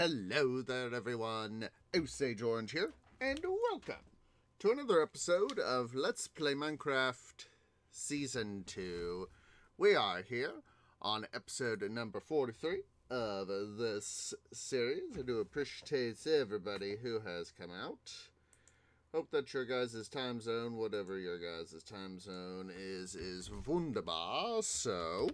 Hello there, everyone. Osage Orange here, and welcome to another episode of Let's Play Minecraft Season 2. We are here on episode number 43 of this series. I do appreciate everybody who has come out. Hope that your guys' time zone, whatever your guys' time zone is wunderbar. So,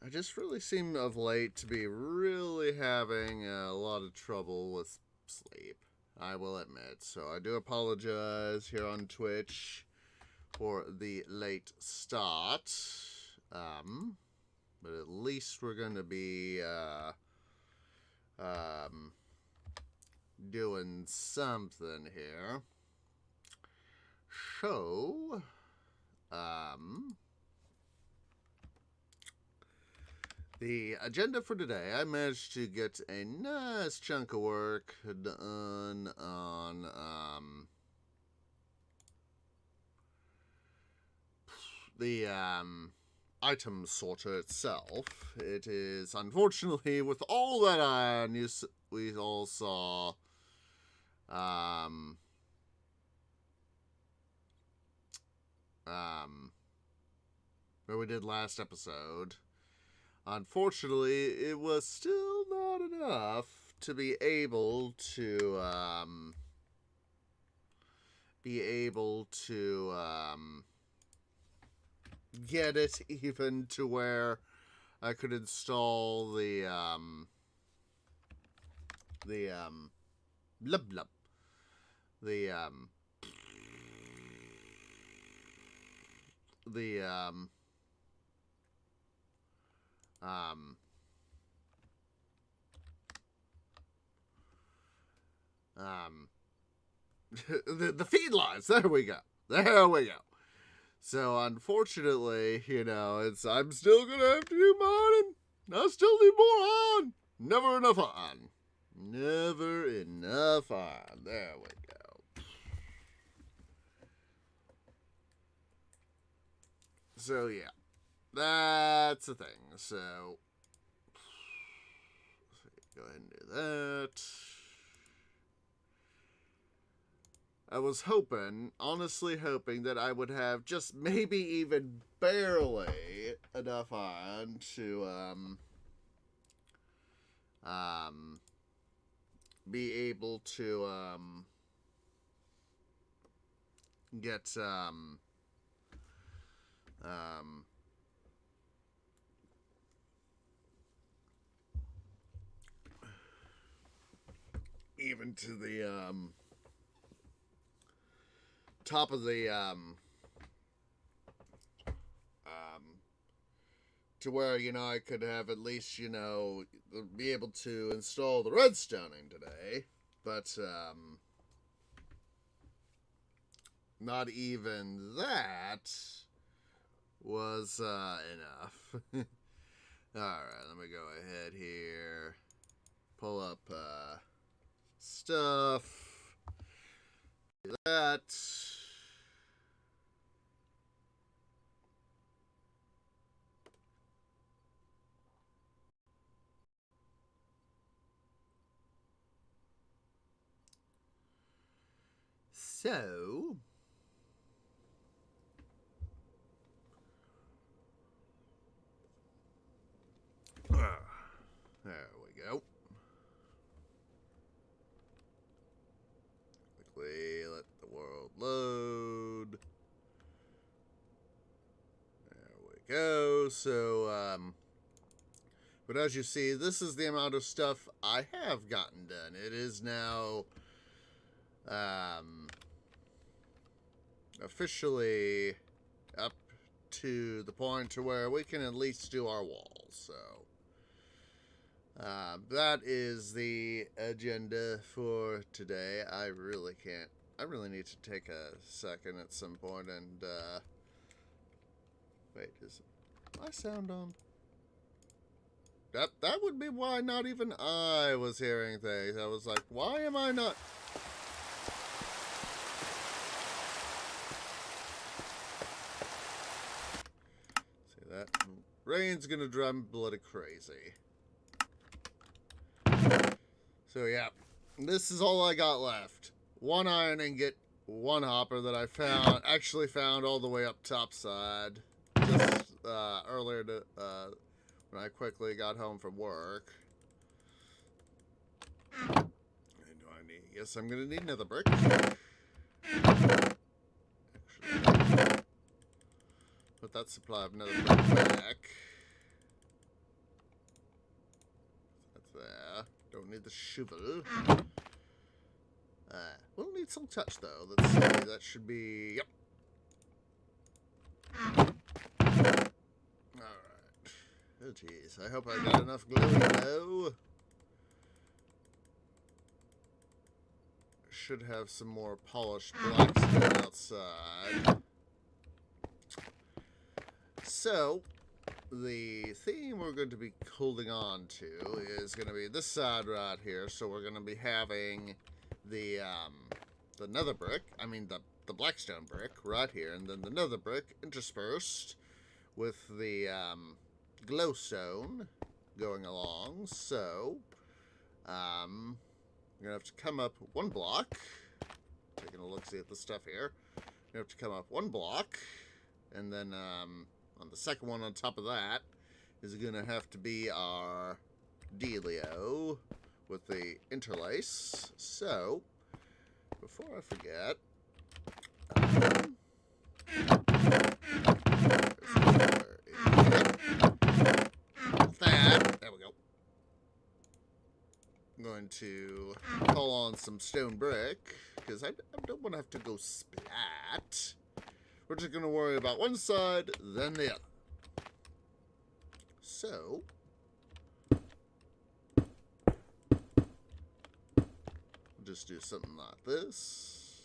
I just really seem of late to be really having a lot of trouble with sleep, I will admit. So I do apologize here on Twitch for the late start. But at least we're going to be doing something here. So, the agenda for today, I managed to get a nice chunk of work done on the item sorter itself. It is, unfortunately, with all that iron we all saw, what we did last episode, unfortunately, it was still not enough to be able to get it even to where I could install the blub blub, the the feed lines. There we go. So unfortunately, I'm still gonna have to do mining. I still need more iron. Never enough iron. Never enough iron. There we go. So yeah, that's the thing. So go ahead and do that. I was honestly hoping that I would have just maybe even barely enough iron to be able to get even to the top of the to where I could have at least be able to install the redstoning today, but not even that was enough. Alright, let me go ahead here, pull up stuff, do that. So, there we go. Quickly let the world load. There we go. So, but as you see, this is the amount of stuff I have gotten done. It is now officially up to the point to where we can at least do our walls. So that is the agenda for today. I really need to take a second at some point and wait, is my sound on? That would be why not even I was hearing things. I was like, why am I not? See that? Rain's gonna drive me bloody crazy. So yeah, this is all I got left. One iron ingot, one hopper that I actually found all the way up topside just earlier when I quickly got home from work. And yes, I'm gonna need another brick. Actually, put that supply of another brick back. That's there. Don't need the shovel. We'll need some touch though. Let's see. That should be. Yep. Alright. Oh jeez. I hope I got enough glue though. Should have some more polished blackstone outside. So, the theme we're going to be holding on to is going to be this side right here. So we're going to be having the nether brick, the blackstone brick right here, and then the nether brick interspersed with the glowstone going along. So, I'm gonna have to come up one block. Taking a look, see at the stuff here. You have to come up one block, and then on the second one on top of that is gonna have to be our dealio with the interlace. So, before I forget, there we go. I'm going to call on some stone brick, because I don't want to have to go splat. We're just going to worry about one side, then the other. So, we'll just do something like this.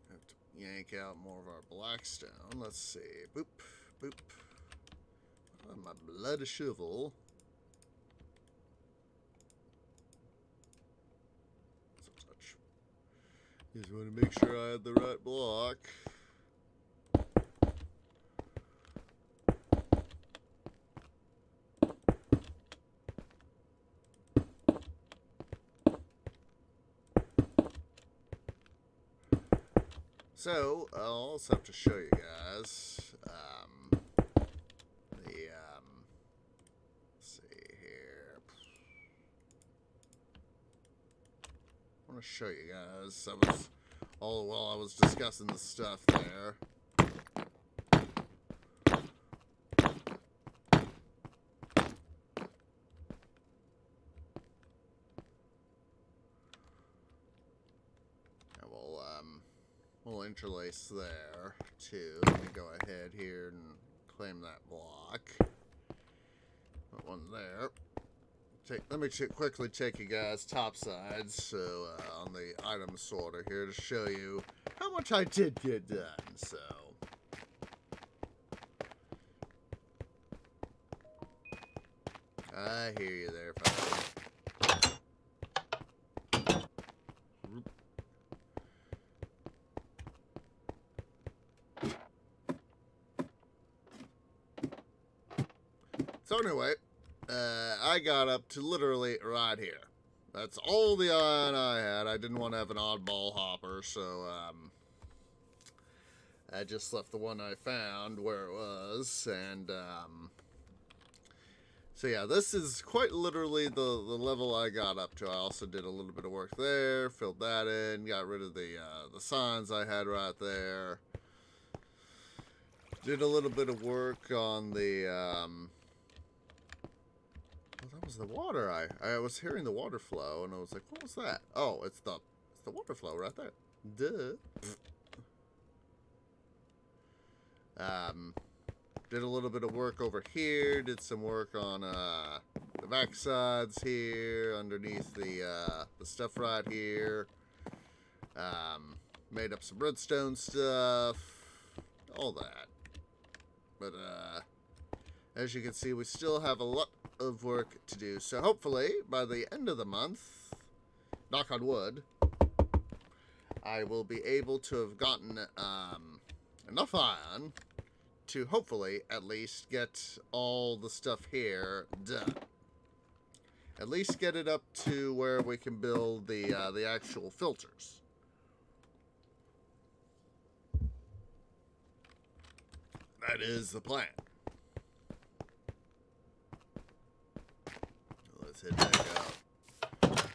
Have to yank out more of our blackstone. Let's see. Boop, boop. Oh, my bloody shovel. Such. Just want to make sure I had the right block. So, I'll also have to show you guys, let's see here. I want to show you guys, all the while I was discussing the stuff there. We'll interlace there, too. Let me go ahead here and claim that block. Put one there. Let me quickly take you guys topsides, so on the item sorter here to show you how much I did get done, so. I hear you there, fellas. So anyway, I got up to literally right here. That's all the iron I had. I didn't want to have an oddball hopper, so I just left the one I found where it was, and so yeah, this is quite literally the level I got up to. I also did a little bit of work there, filled that in, got rid of the signs I had right there. Did a little bit of work on the well, that was the water. I was hearing the water flow, and I was like, what was that? Oh, it's the water flow right there. Duh. Did a little bit of work over here. Did some work on the back sides here, underneath the stuff right here. Made up some redstone stuff, all that. But as you can see, we still have a lot of work to do. So hopefully, by the end of the month, knock on wood, I will be able to have gotten enough iron to hopefully at least get all the stuff here done. At least get it up to where we can build the actual filters. That is the plan. Let's head back out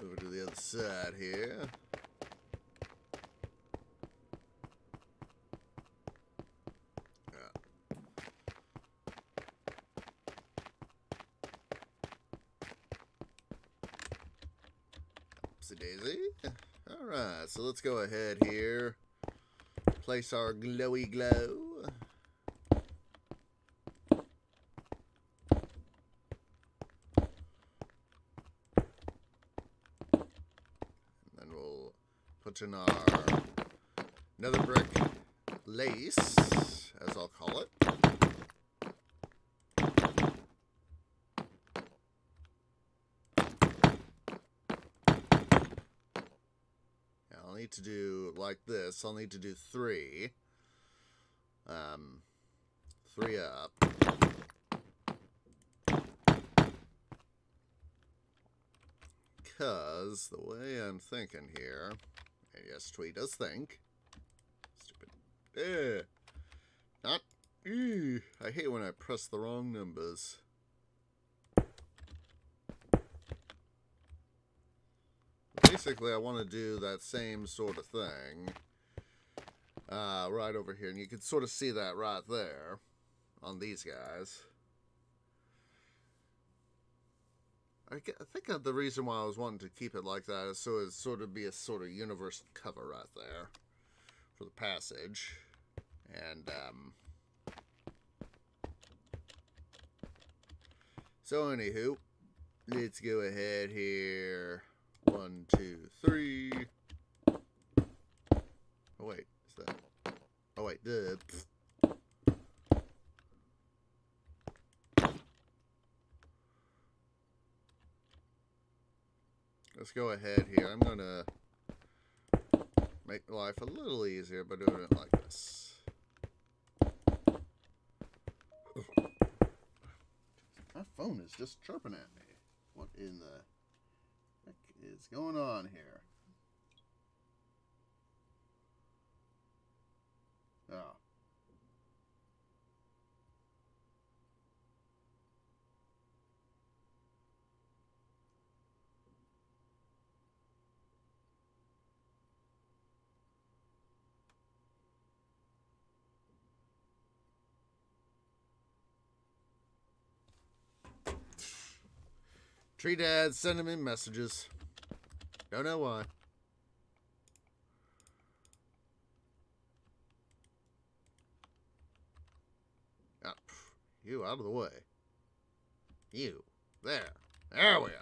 over to the other side here. Oopsie daisy. Alright, so let's go ahead here. Place our glowy glow. Put in our nether brick lace, as I'll call it. Now, I'll need to do like this. I'll need to do 3. 3 up. Because the way I'm thinking here, and yes, Twee does think. Stupid. Not. I hate when I press the wrong numbers. Basically, I want to do that same sort of thing. Right over here. And you can sort of see that right there on these guys. I think the reason why I was wanting to keep it like that is so it sort of be a sort of universal cover right there for the passage. And, so anywho, let's go ahead here. 1, 2, 3. Oh wait, is that? Oh wait, let's go ahead here. I'm gonna make life a little easier by doing it like this. My phone is just chirping at me. What in the heck is going on here? Oh. Tree Dad sending me messages. Don't know why. Oh, you out of the way. You. There. There we go.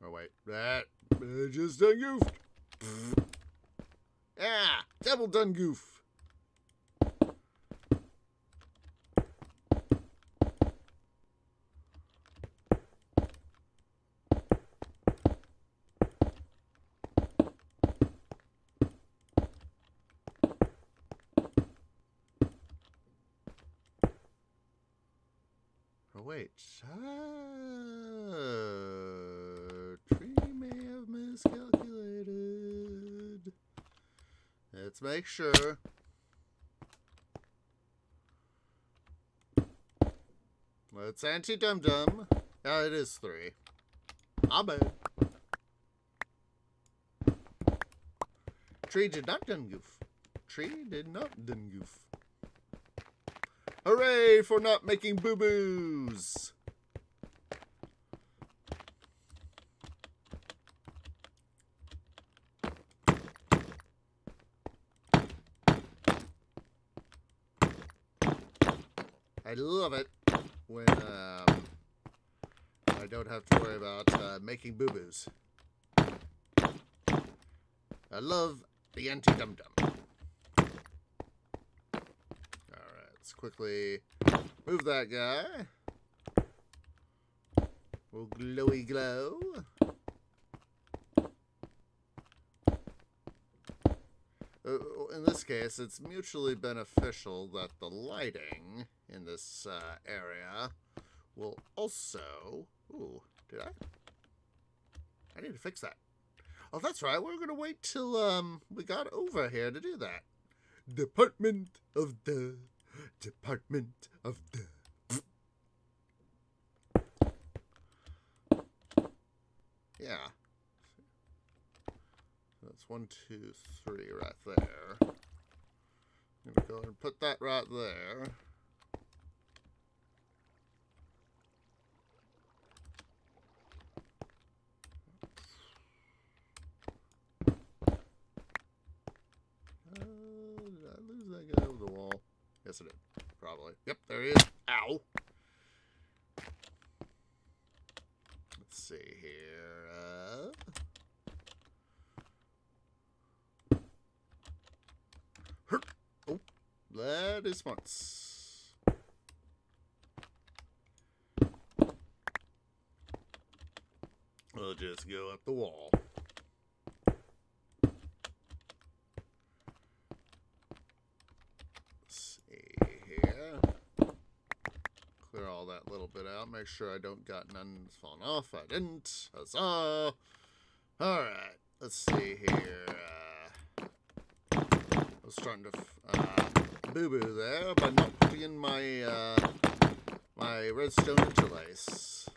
Oh, wait. That just done goofed. Ah, double done goof. Oh, wait. Tree may have miscalculated. Let's make sure. Let's anti-dum-dum. Oh, it is 3. My bad. Tree did not done goof. Tree did not done goof. Hooray for not making boo-boos! I love it when I don't have to worry about making boo-boos. I love the anti-dum-dum. Alright, let's quickly move that guy. We'll glowy glow. In this case, it's mutually beneficial that the lighting in this area will also... Ooh, did I? I need to fix that. Oh, that's right. We're going to wait till we got over here to do that. Department of the... Yeah. That's 1, 2, 3 right there. I'm going to go and put that right there. Did I lose that guy over the wall? Yes, I did. Probably. Yep, there he is. Ow! Let's see here. Oh, that is once. We'll just go up the wall. Let's see here. Clear all that little bit out. Make sure I don't got none falling off. I didn't. Huzzah! Alright, let's see here. I was starting to boo-boo there by not putting in my my redstone interlace.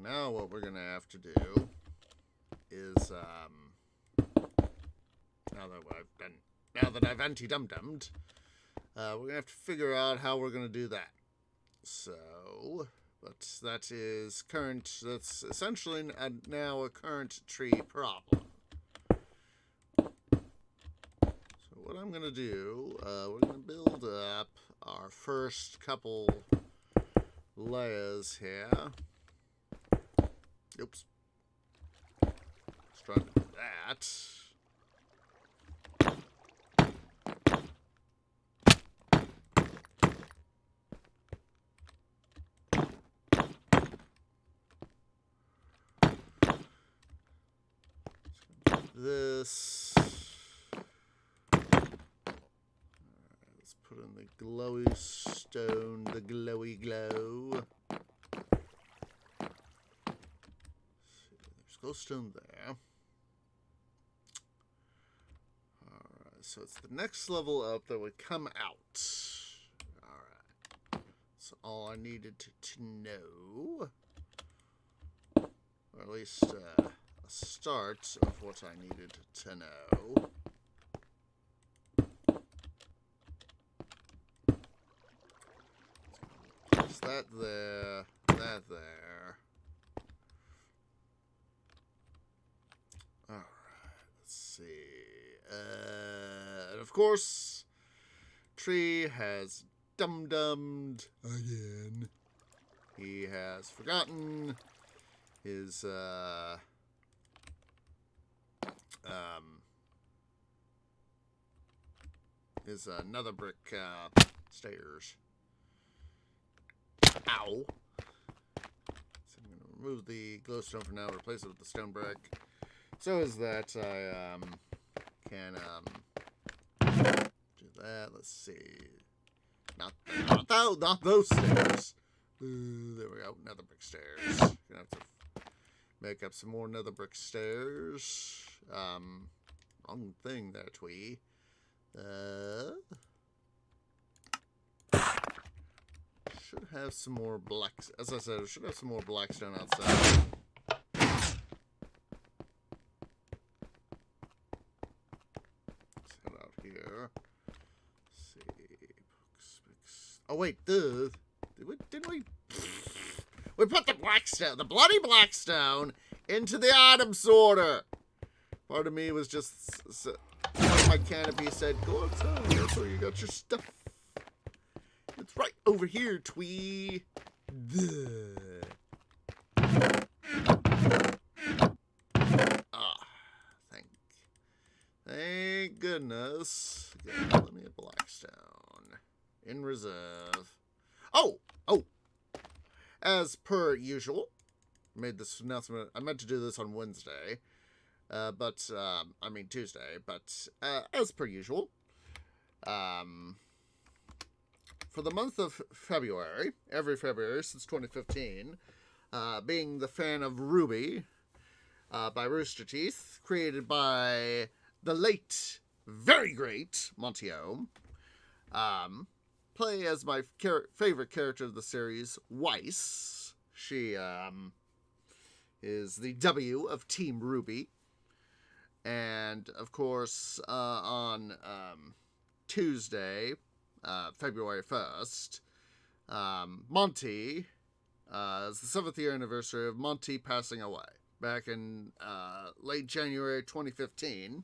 Now what we're gonna have to do is now that I've anti-dum-dummed, we're gonna have to figure out how we're gonna do that. So, but that's essentially now a current tree problem. So what I'm gonna do, we're gonna build up our first couple layers here. Oops. Let's try to do that. This. Alright, let's put in the glowy stone, the glowy glow. Glowstone there. Alright, so it's the next level up that would come out. Alright. So all I needed to know, or at least a start of what I needed to know. Place that there, that there. Alright, let's see. And of course, Tree has dum-dummed again. He has forgotten his, nether brick, stairs. Ow! So I'm going to remove the glowstone for now, replace it with the stone brick. So is that I can do that. Let's see. Not those stairs. There we go. Nether brick stairs. Gonna have to make up some more nether brick stairs. Wrong thing there, Twee. Should have some more black. As I said, I should have some more blackstone outside. wait, didn't we? We put the Blackstone, the bloody Blackstone, into the item sorter. Part of me was just, my canopy said, go outside, that's where you got your stuff. It's right over here, Twee. Thank goodness. Okay, let me a Blackstone in reserve. Oh, as per usual, made this announcement. I meant to do this on Wednesday, Tuesday, but as per usual, for the month of February, every February since 2015, being the fan of RWBY by Rooster Teeth, created by the late, very great Monty Oum, play as my favorite character of the series, Weiss. She is the W of Team RWBY. And, of course, on Tuesday, February 1st, Monty, is the 7th year anniversary of Monty passing away. Back in late January 2015,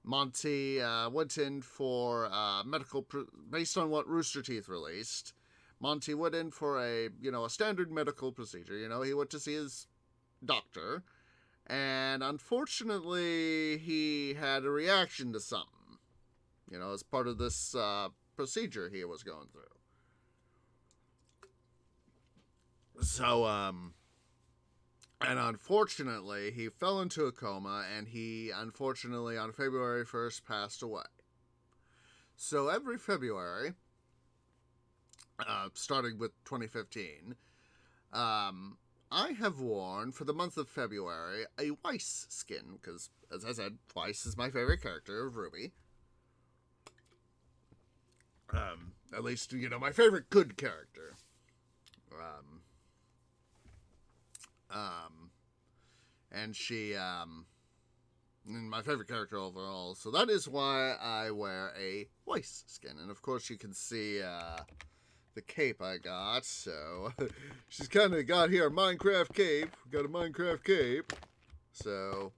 Monty went in for medical, based on what Rooster Teeth released. Monty went in for a standard medical procedure. He went to see his doctor, and unfortunately, he had a reaction to something, as part of this procedure he was going through. So, and unfortunately, he fell into a coma, and he, unfortunately, on February 1st, passed away. So every February, starting with 2015, I have worn, for the month of February, a Weiss skin, because, as I said, Weiss is my favorite character of RWBY. At least, my favorite good character. And she, my favorite character overall. So that is why I wear a Weiss skin. And of course you can see, the cape I got. So, she's kind of got here a Minecraft cape. Got a Minecraft cape. So,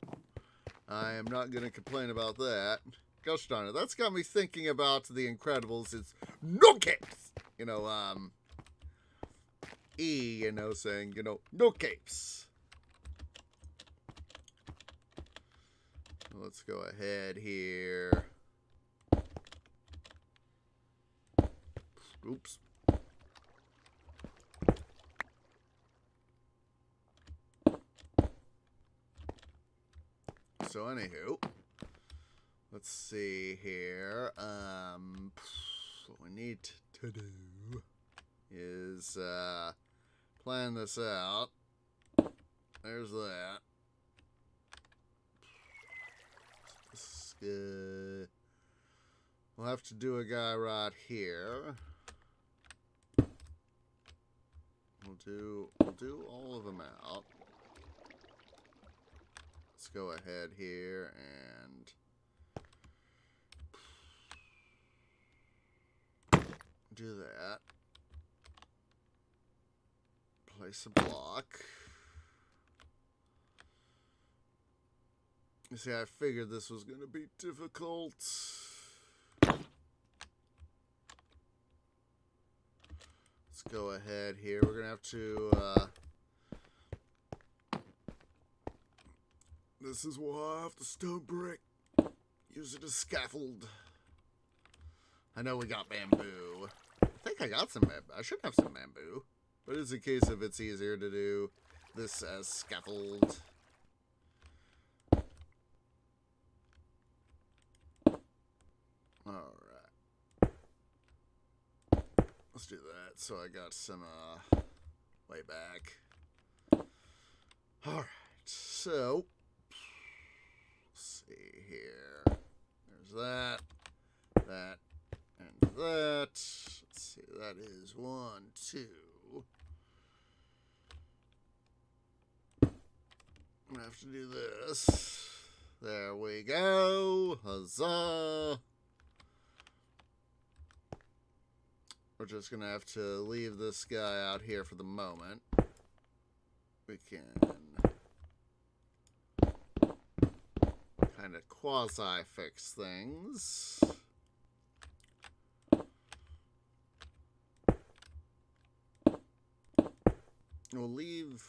I am not going to complain about that. Gosh darn it. That's got me thinking about The Incredibles. It's no capes! Saying, no capes. Let's go ahead here. Oops. So, anywho, let's see here. What we need to do is plan this out. There's that. We'll have to do a guy right here. We'll do all of them out. Let's go ahead here and do that. Place a block. You see, I figured this was going to be difficult. Let's go ahead here. We're going to have to, this is why I have the stone brick. Use it as scaffold. I know we got bamboo. I think I got some bamboo. I should have some bamboo. But it's a case of it's easier to do this as scaffold. Alright. Let's do that. So I got some, way back. Alright. So, let's see here. There's that. That. And that. Let's see. That is 1, 2. I'm gonna have to do this. There we go. Huzzah. we're just going to have to leave this guy out here for the moment. We can kind of quasi-fix things. We'll leave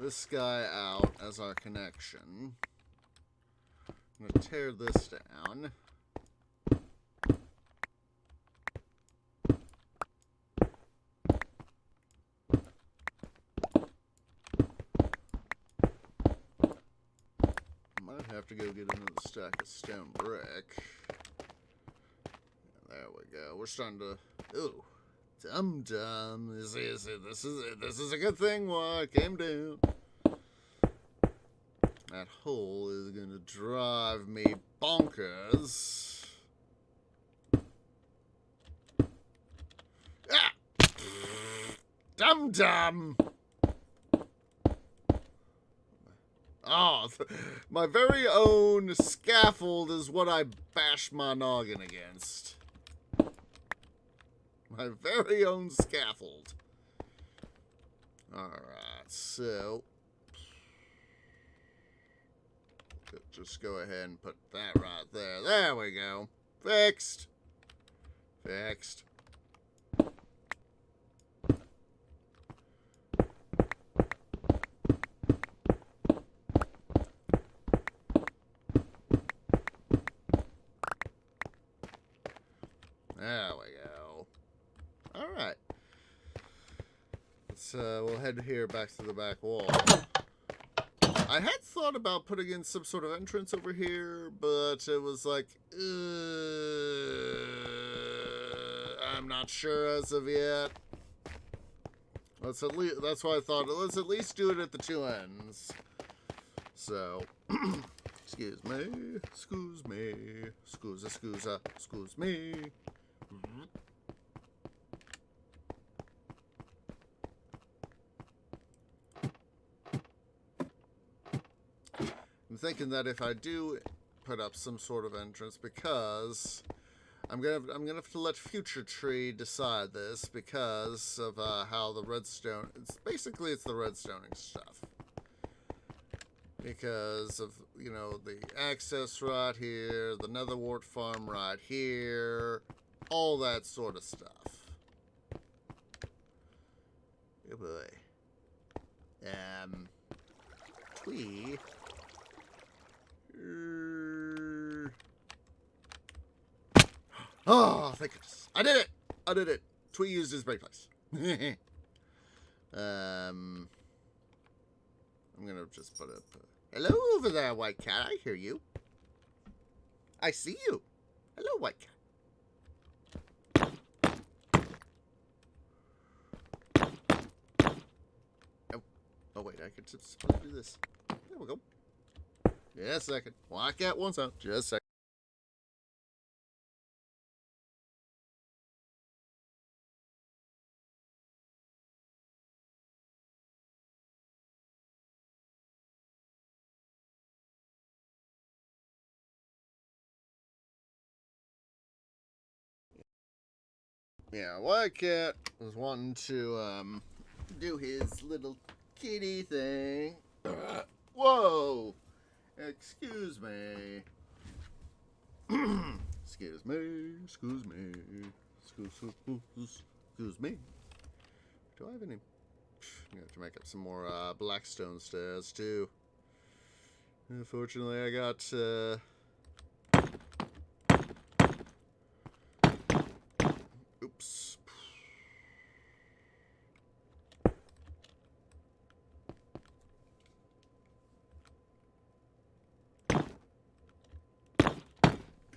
this guy out as our connection. I'm going to tear this down. Might have to go get another stack of stone brick. There we go. We're starting to... Ooh. Dum-dum. This is a good thing why I came down. That hole is going to drive me bonkers. Ah! Dum-dum! Oh, my very own scaffold is what I bash my noggin against. My very own scaffold. Alright, so... just go ahead and put that right there. There we go. Fixed. Fixed. There we go. Alright. Let's, we'll head here back to the back wall. I had thought about putting in some sort of entrance over here, but it was like, I'm not sure as of yet. Let's at least, that's why I thought, let's at least do it at the two ends. So, excuse me, excuse me, excuse me. I'm thinking that if I do put up some sort of entrance, because I'm gonna have to let Future Tree decide this because of how the redstone. It's the redstoning stuff. Because of, you know, the access right here, the Nether Wart farm right here, all that sort of stuff. Oh boy. Twee. Oh, thank goodness. I did it! I did it. Twee used his break place. I'm gonna just put up... Hello over there, White Cat. I hear you. I see you. Hello, White Cat. Oh wait, I could just do this. There we go. Just a second. White Cat wants out. Just a second. Yeah, White Cat was wanting to do his little kitty thing. Whoa! Excuse me. Excuse me. Excuse me. Excuse me. Do I have any? I have to make up some more blackstone stairs too. Unfortunately, I got. Oops.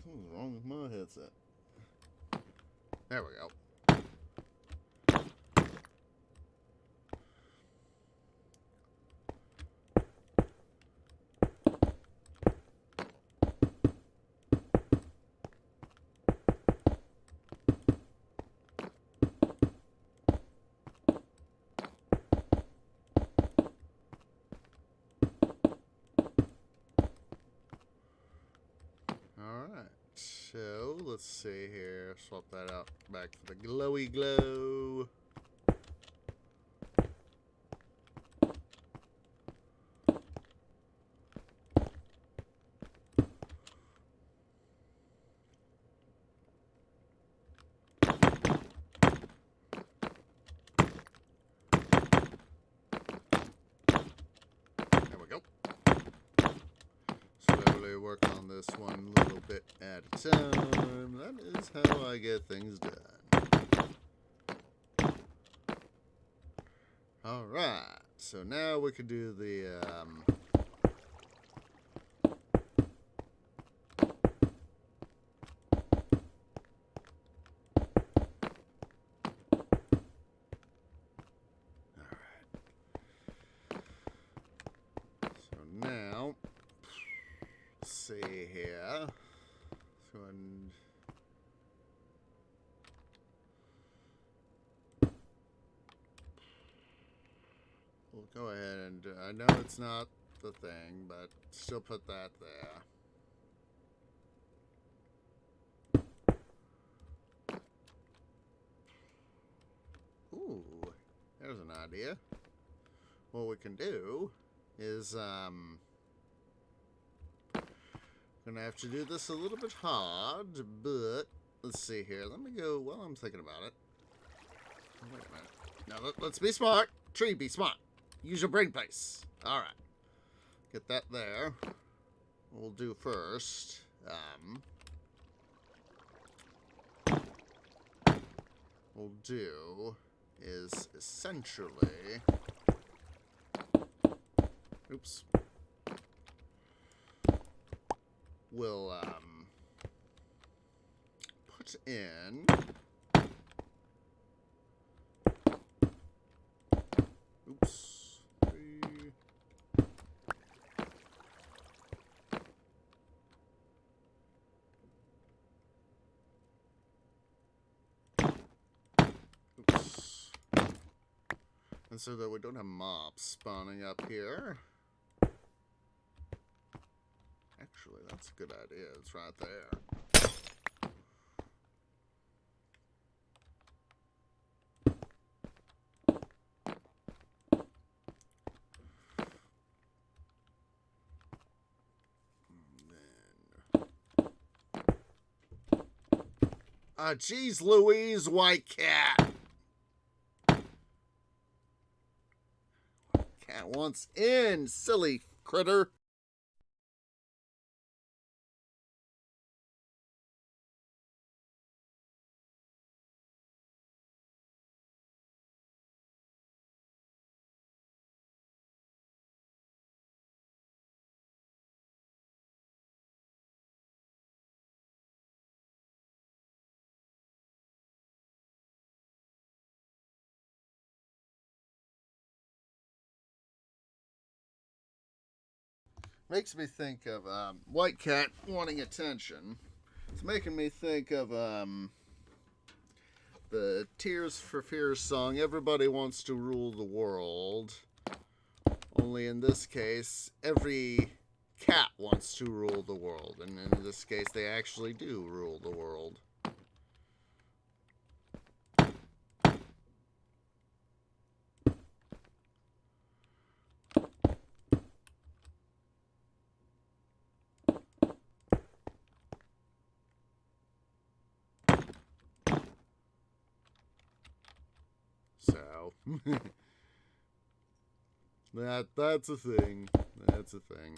What's wrong with my headset? There we go. Alright, so let's see here. Swap that out back for the glowy glow. Work on this one little bit at a time. That is how I get things done. Alright, so now we can do the see here. So we'll go ahead and I know it's not the thing, but still put that there. Ooh, there's an idea. What we can do is gonna have to do this a little bit hard, but let's see here. Let me go while I'm thinking about it. Oh, wait a minute. Now let's be smart. Tree, be smart. Use your brain place. All right. Get that there. We'll do first. We'll do is essentially. Oops. We'll put in oops 3 oops, and so that we don't have mobs spawning up here. Actually, that's a good idea. It's right there. Geez Louise, white cat. Cat wants in, silly critter. Makes me think of white cat wanting attention. It's making me think of the Tears for Fears song, Everybody Wants to Rule the World. Only in this case, every cat wants to rule the world. And in this case, they actually do rule the world. So, that's a thing. That's a thing.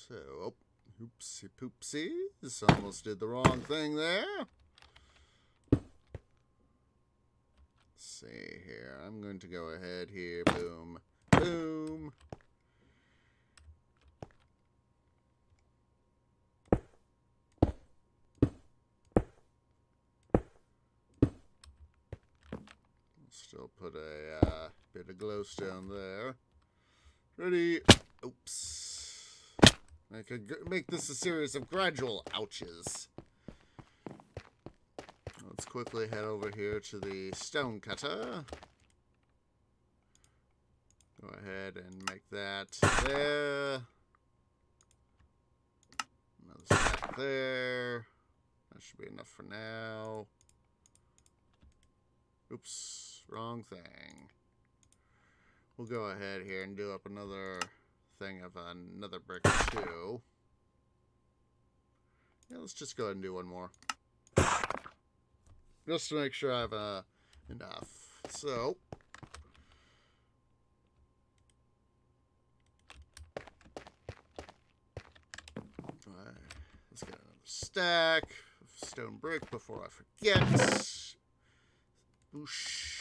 So, oh, oopsie poopsies. Almost did the wrong thing there. Let's see here. I'm going to go ahead here. Boom. Boom. Let's Still put a bit of glowstone there. Ready? Oops. Make this a series of gradual ouches. Let's quickly head over here to the stone cutter. Go ahead and make that there. Another stack there. That should be enough for now. Oops, wrong thing. We'll go ahead here and do up another thing of another brick too. Yeah, let's just go ahead and do one more. Just to make sure I have enough. So, let's get another stack of stone brick before I forget. Boosh.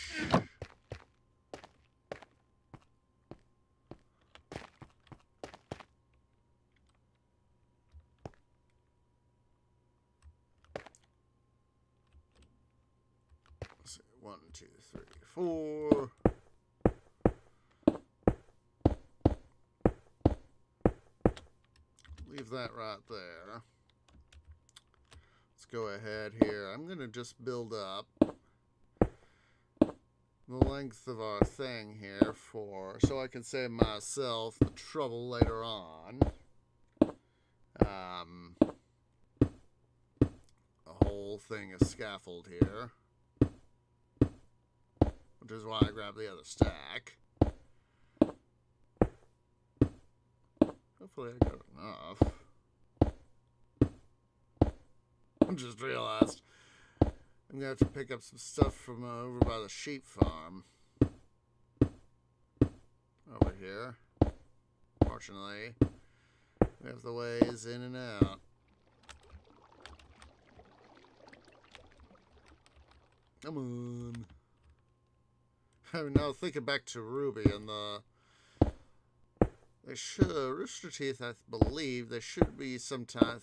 Let's see, 1, 2, 3, 4. Leave that right there. Let's go ahead here. I'm going to just build up the length of our thing here so I can save myself the trouble later on. A whole thing of scaffold here, which is why I grabbed the other stack. Hopefully I got enough. I just realized I'm gonna have to pick up some stuff from over by the sheep farm. Over here. Fortunately, we have the ways in and out. Come on. I mean, now thinking back to Ruby and Rooster Teeth, I believe, they should be sometime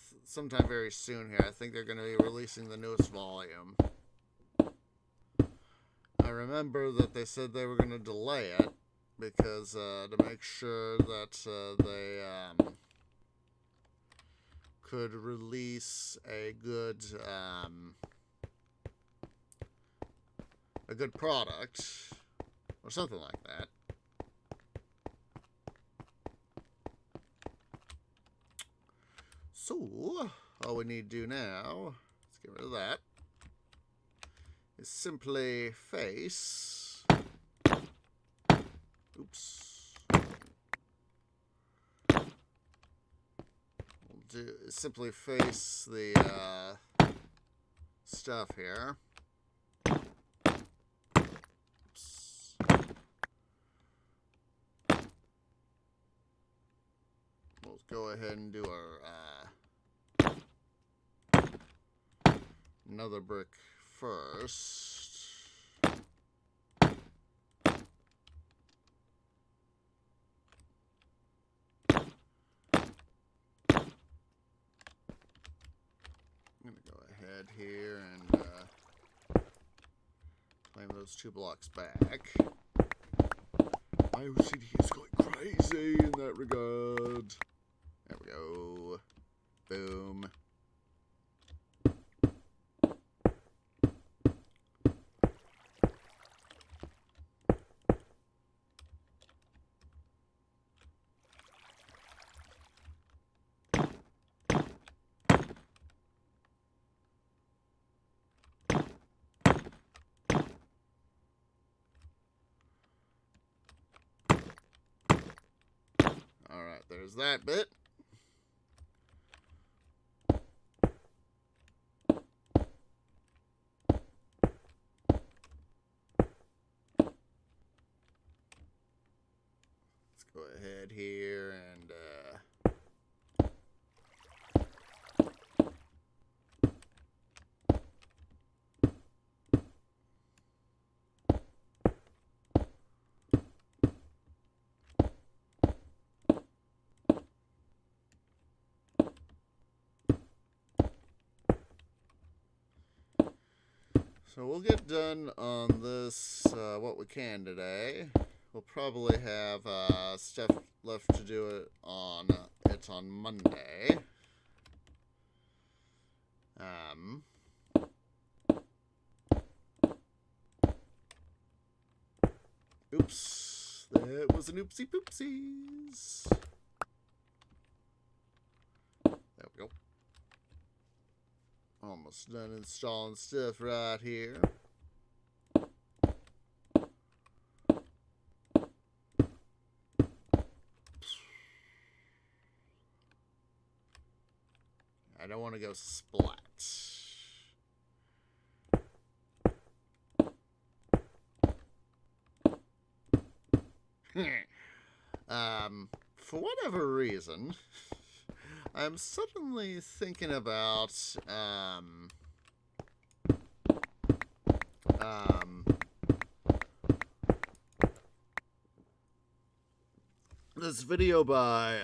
very soon here. I think they're going to be releasing the newest volume. I remember that they said they were going to delay it because to make sure that they could release a good product or something like that. So, all we need to do now, let's get rid of that, is simply face. Oops. We'll simply face the stuff here. Oops. We'll go ahead and do our another brick first. I'm gonna go ahead here and claim those 2 blocks back. My OCD is going crazy in that regard. There we go. Boom. Alright, there's that bit. Let's go ahead here and So we'll get done on this, what we can today. We'll probably have stuff left to do it on Monday. Oops, that was an oopsie poopsies. There we go. Almost done installing stuff right here. I don't want to go splat. For whatever reason, I'm suddenly thinking about this video by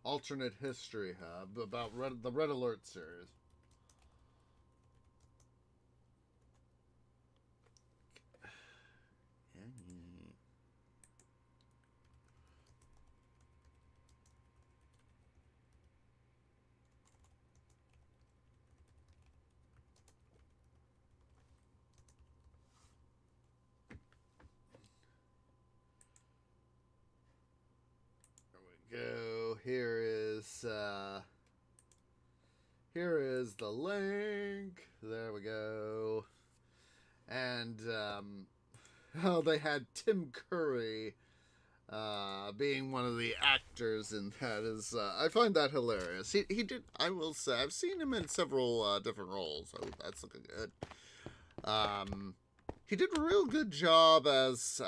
Alternate History Hub about the Red Alert series. Go. Here is the link. There we go. And oh, they had Tim Curry being one of the actors in that. Is I find that hilarious. He did. I will say I've seen him in several different roles. So that's looking good. He did a real good job as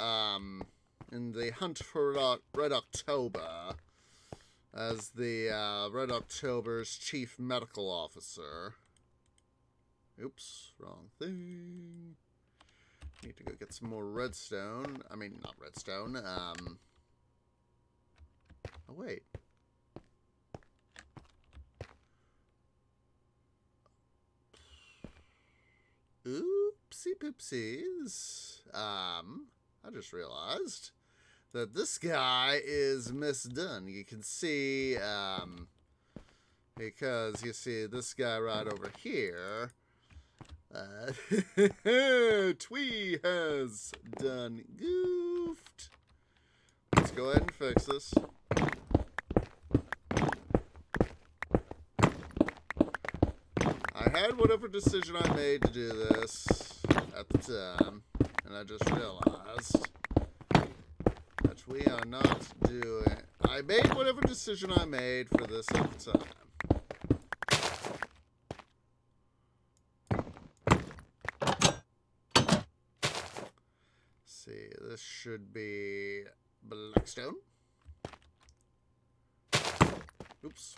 in the Hunt for Red October. As the Red October's chief medical officer. Oops, wrong thing. Need to go get some more redstone. I mean, not redstone. Oh, wait. Oopsie poopsies. I just realized that this guy is misdone. You can see, because you see this guy right over here, Twee has done goofed. Let's go ahead and fix this. I had whatever decision I made to do this at the time, and I just realized we are not doing. I made whatever decision I made for this at the time. See, this should be Blackstone. Oops.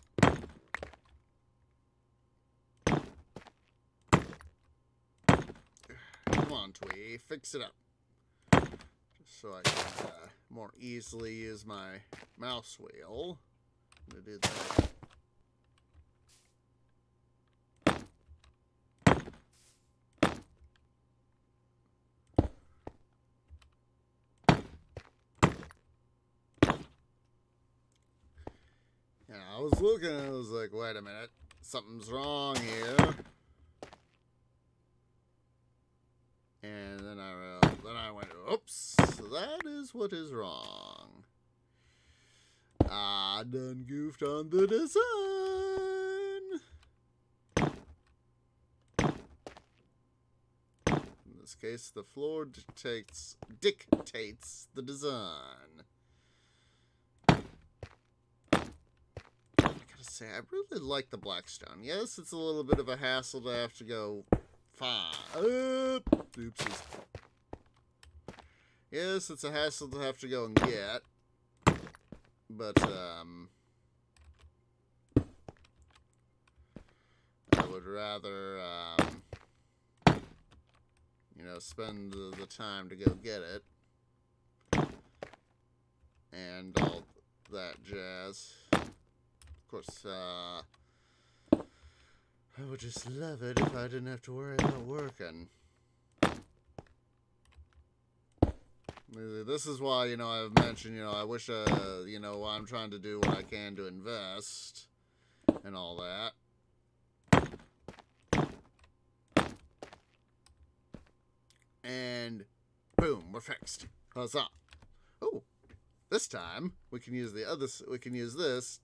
Come on, Twee, fix it up. So I can more easily use my mouse wheel to do that. Yeah, I was looking and I was like, wait a minute, something's wrong here. And then I went, oops, that is what is wrong. I done goofed on the design. In this case, the floor dictates the design. I gotta say, I really like the Blackstone. Yes, it's a little bit of a hassle to have to go oopsies. Yes, it's a hassle to have to go and get. But, I would rather, spend the time to go get it. And that jazz. Of course, I would just love it if I didn't have to worry about working. This is why, I've mentioned, I wish, I'm trying to do what I can to invest and all that. And boom, we're fixed. Huzzah. Oh, this time we can use this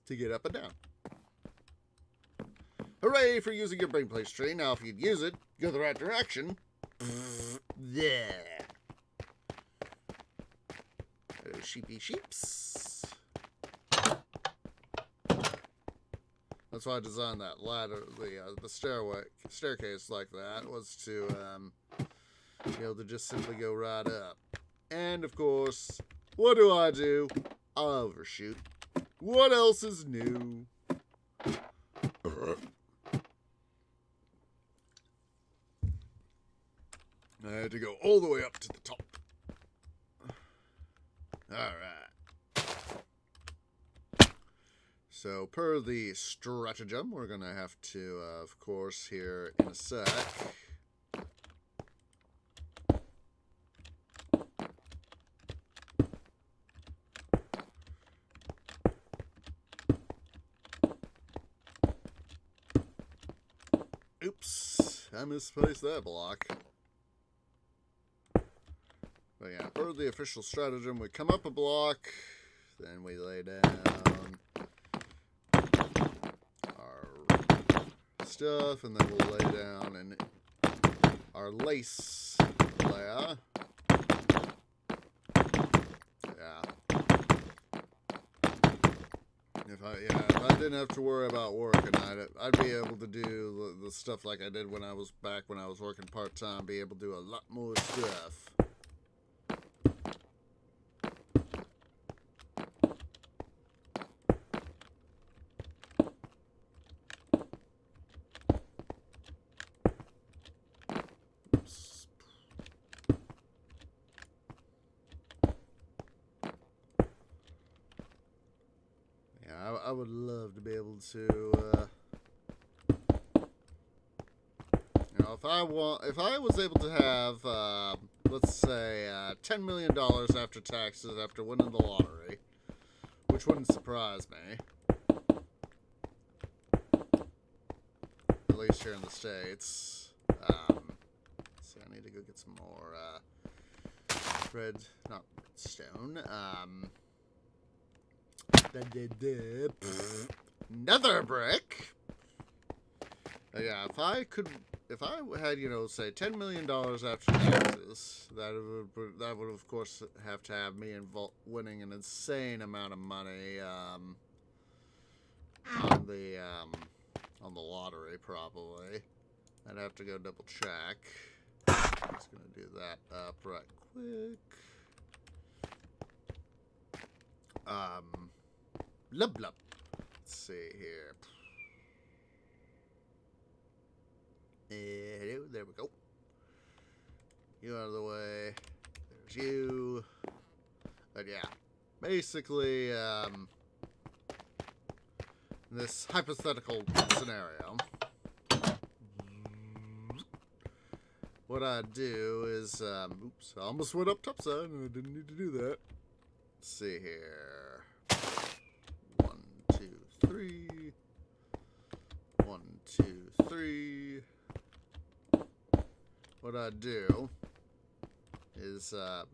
to get up and down. Hooray for using your brain place tree. Now if you'd use it, go the right direction. Yeah. Oh, sheepy sheeps. That's why I designed that ladder, the staircase like that, was to be able to just simply go right up. And of course, what do? I overshoot. What else is new? I had to go all the way up to the top. Alright. So, per the stratagem, we're going to have to, of course, here in a sec. Oops, I misplaced that block. But yeah, per the official stratagem, we come up a block, then we lay down our stuff, and then we'll lay down in our lace layer. Yeah. If I didn't have to worry about working, I'd be able to do the stuff like I did when I was working part-time, be able to do a lot more stuff. I would love to be able to, if I was able to have, let's say, $10 million after taxes after winning the lottery, which wouldn't surprise me, at least here in the States. So I need to go get some more, redstone, nether brick. Yeah, if I had, say $10 million after taxes, that would of course have to have me winning an insane amount of money on the lottery probably. I'd have to go double check. I'm just gonna do that up right quick. Blub. Let's see here. There we go. You out of the way. There's you. But yeah, basically, this hypothetical scenario, what I'd do is, oops, I almost went up topside and I didn't need to do that. Let's see here. 1, 2, 3. 1, 2, 3. What I'd do is, I'd,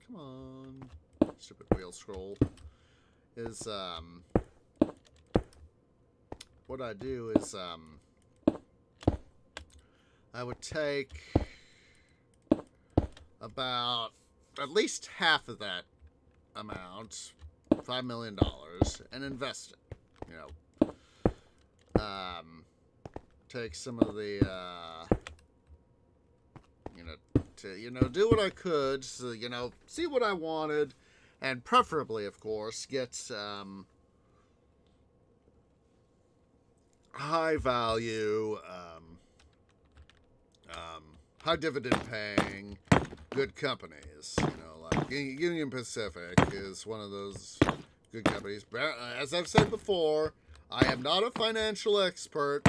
come on, stupid wheel scroll, is, what I'd do is, I would take about at least half of that amount, $5 million, and invest it. Take some of the, do what I could, so, see what I wanted, and preferably, of course, get, high value, high dividend paying, good companies. Like Union Pacific is one of those good companies. As I've said before, I am not a financial expert.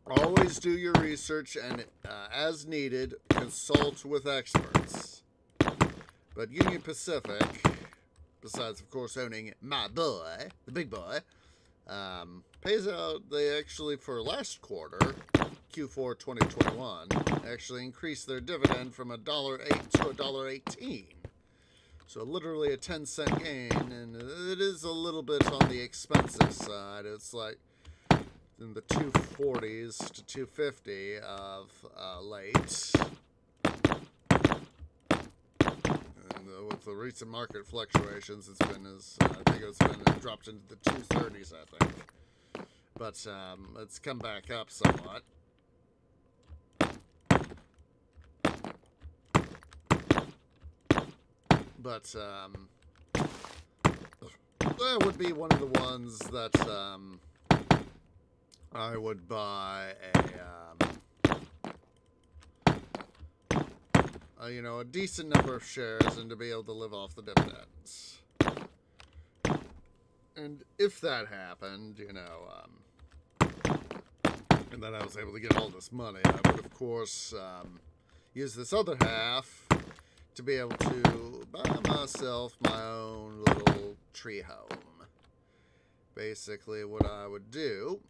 Always do your research and, as needed, consult with experts. But Union Pacific, besides, of course, owning my boy, the big boy, pays out, they actually, for last quarter, Q4 2021, actually increased their dividend from $1.08 to $1.18. So literally a 10-cent gain, and it is a little bit on the expensive side. It's like in the 240s to 250 of late. And with the recent market fluctuations, it's been I think it's been dropped into the 230s, I think. But it's come back up somewhat. But that would be one of the ones that I would buy a decent number of shares and to be able to live off the dividends. And if that happened, and then I was able to get all this money, I would, of course, use this other half to be able to buy myself my own little tree home. Basically, what I would do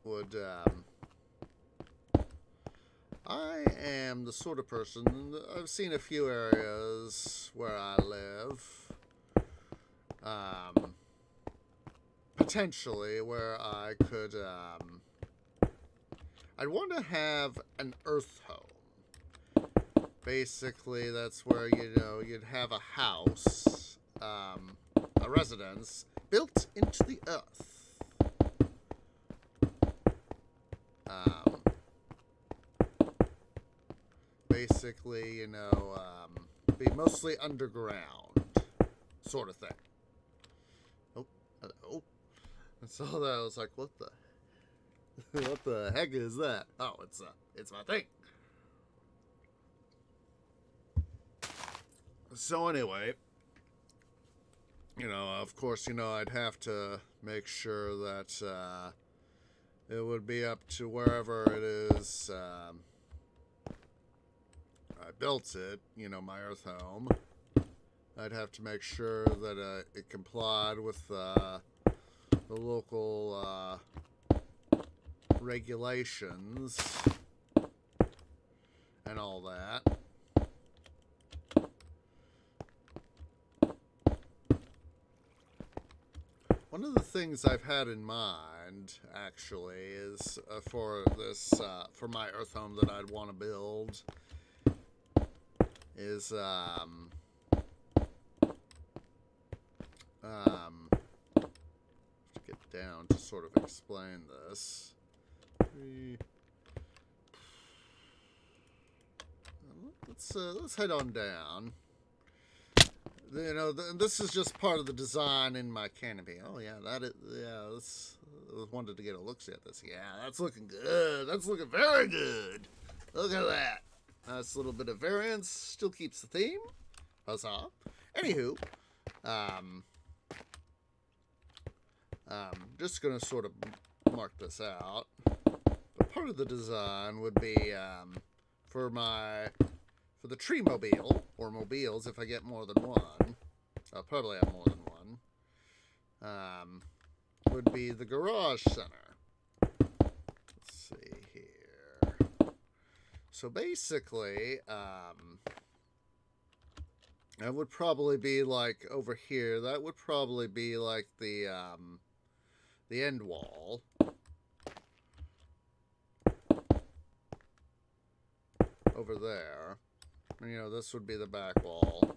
would, I am the sort of person, I've seen a few areas where I live, potentially where I could, I'd want to have an earth home. Basically, that's where, you'd have a house, a residence, built into the earth. Basically, be mostly underground, sort of thing. Oh, hello. I saw that, I was like, what the heck is that? Oh, it's my thing. So anyway, of course, I'd have to make sure that it would be up to wherever it is I built it, my earth home. I'd have to make sure that it complied with the local regulations and all that. One of the things I've had in mind, actually, is for my earth home that I'd want to build, is, to get down to sort of explain this. Let's head on down. This is just part of the design in my canopy. Oh yeah, I wanted to get a look-see at this. Yeah, that's looking good. That's looking very good. Look at that. Nice little bit of variance. Still keeps the theme. Huzzah. Anywho, just gonna sort of mark this out. But part of the design would be for the tree mobile, or mobiles if I get more than one. I'll probably have more than one. Would be the garage center. Let's see here. So basically, that would probably be like over here. That would probably be like the end wall. Over there. This would be the back wall.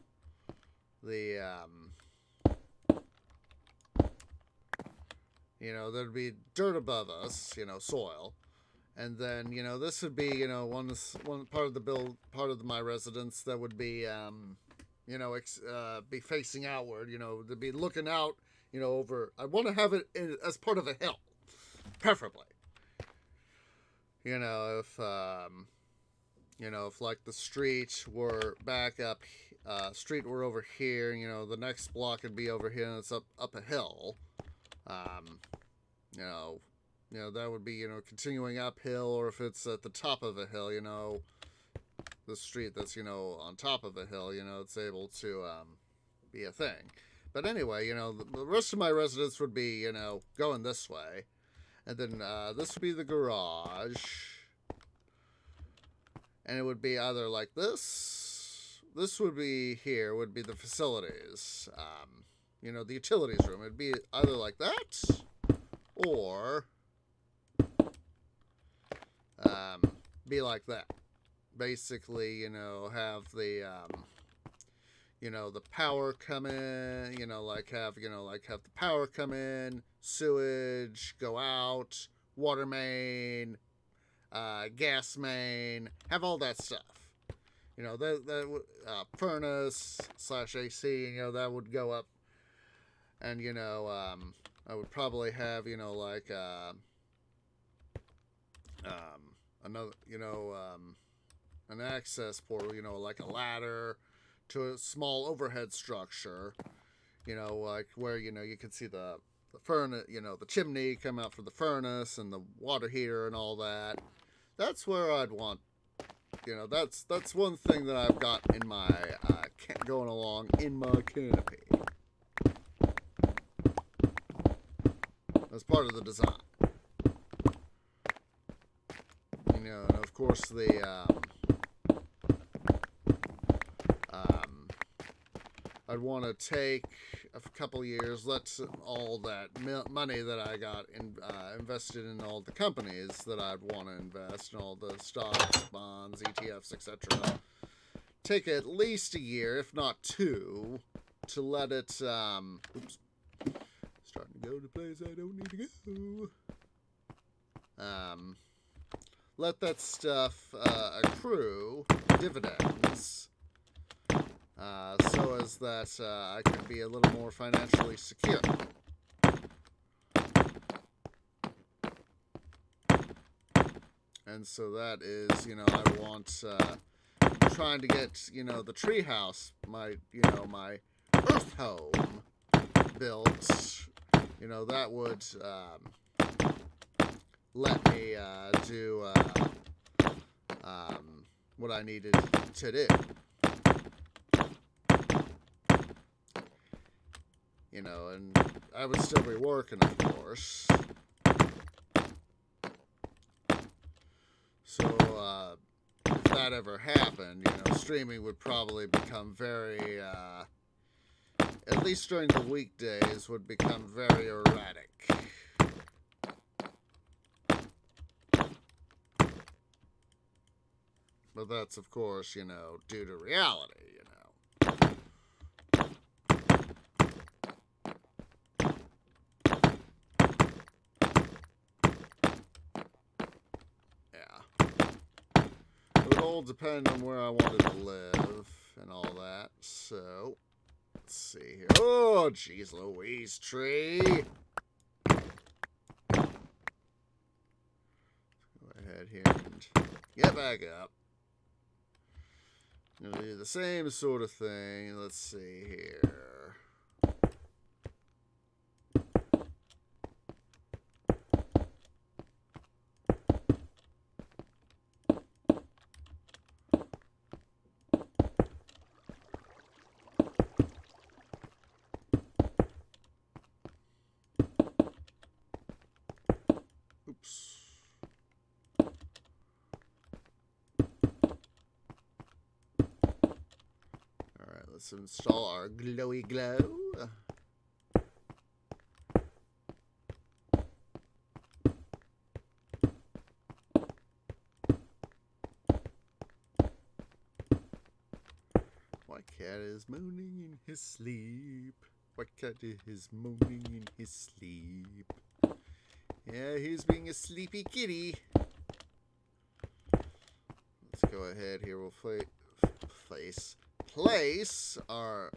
There'd be dirt above us, soil. And then, this would be, one part of my residence that would be, be facing outward, to be looking out, over. I want to have it as part of a hill, preferably. If like the street were back up, street were over here, the next block would be over here, and it's up a hill. Um, that would be, continuing uphill, or if it's at the top of a hill, the street that's, on top of a hill, it's able to be a thing. But anyway, the rest of my residence would be, going this way. And then this would be the garage. And it would be either like this. This would be here, would be the facilities. The utilities room. It'd be either like that, or be like that. Basically, have the the power come in, have the power come in, sewage go out, water main, gas main, have all that stuff. That furnace / AC, that would go up, and I would probably have another an access portal, like a ladder to a small overhead structure, like where you can see the furnace, the chimney come out for the furnace and the water heater and all that. That's where I'd want, that's one thing that I've got in my going along in my canopy. That's part of the design. And of course I'd want to take a couple years, let all that money that I got invested in all the companies that I'd want to invest in, all the stocks, bonds, ETFs, etc. Take at least a year, if not two, to let it, starting to go to place I don't need to go. Let that stuff accrue dividends. So as that I can be a little more financially secure. And so that is, I want trying to get, the treehouse, my earth home built. That would let me do what I needed to do. And I would still be working, of course. So, if that ever happened, streaming would probably become very, at least during the weekdays, would become very erratic. But that's, of course, due to reality, All depend on where I wanted to live and all that. So, let's see here. Oh, jeez Louise, tree. Go ahead here and get back up. I'm going to do the same sort of thing. Let's see here. Let's install our glowy glow. White cat is moaning in his sleep. White cat is moaning in his sleep. Yeah, he's being a sleepy kitty. Let's go ahead here. We'll place our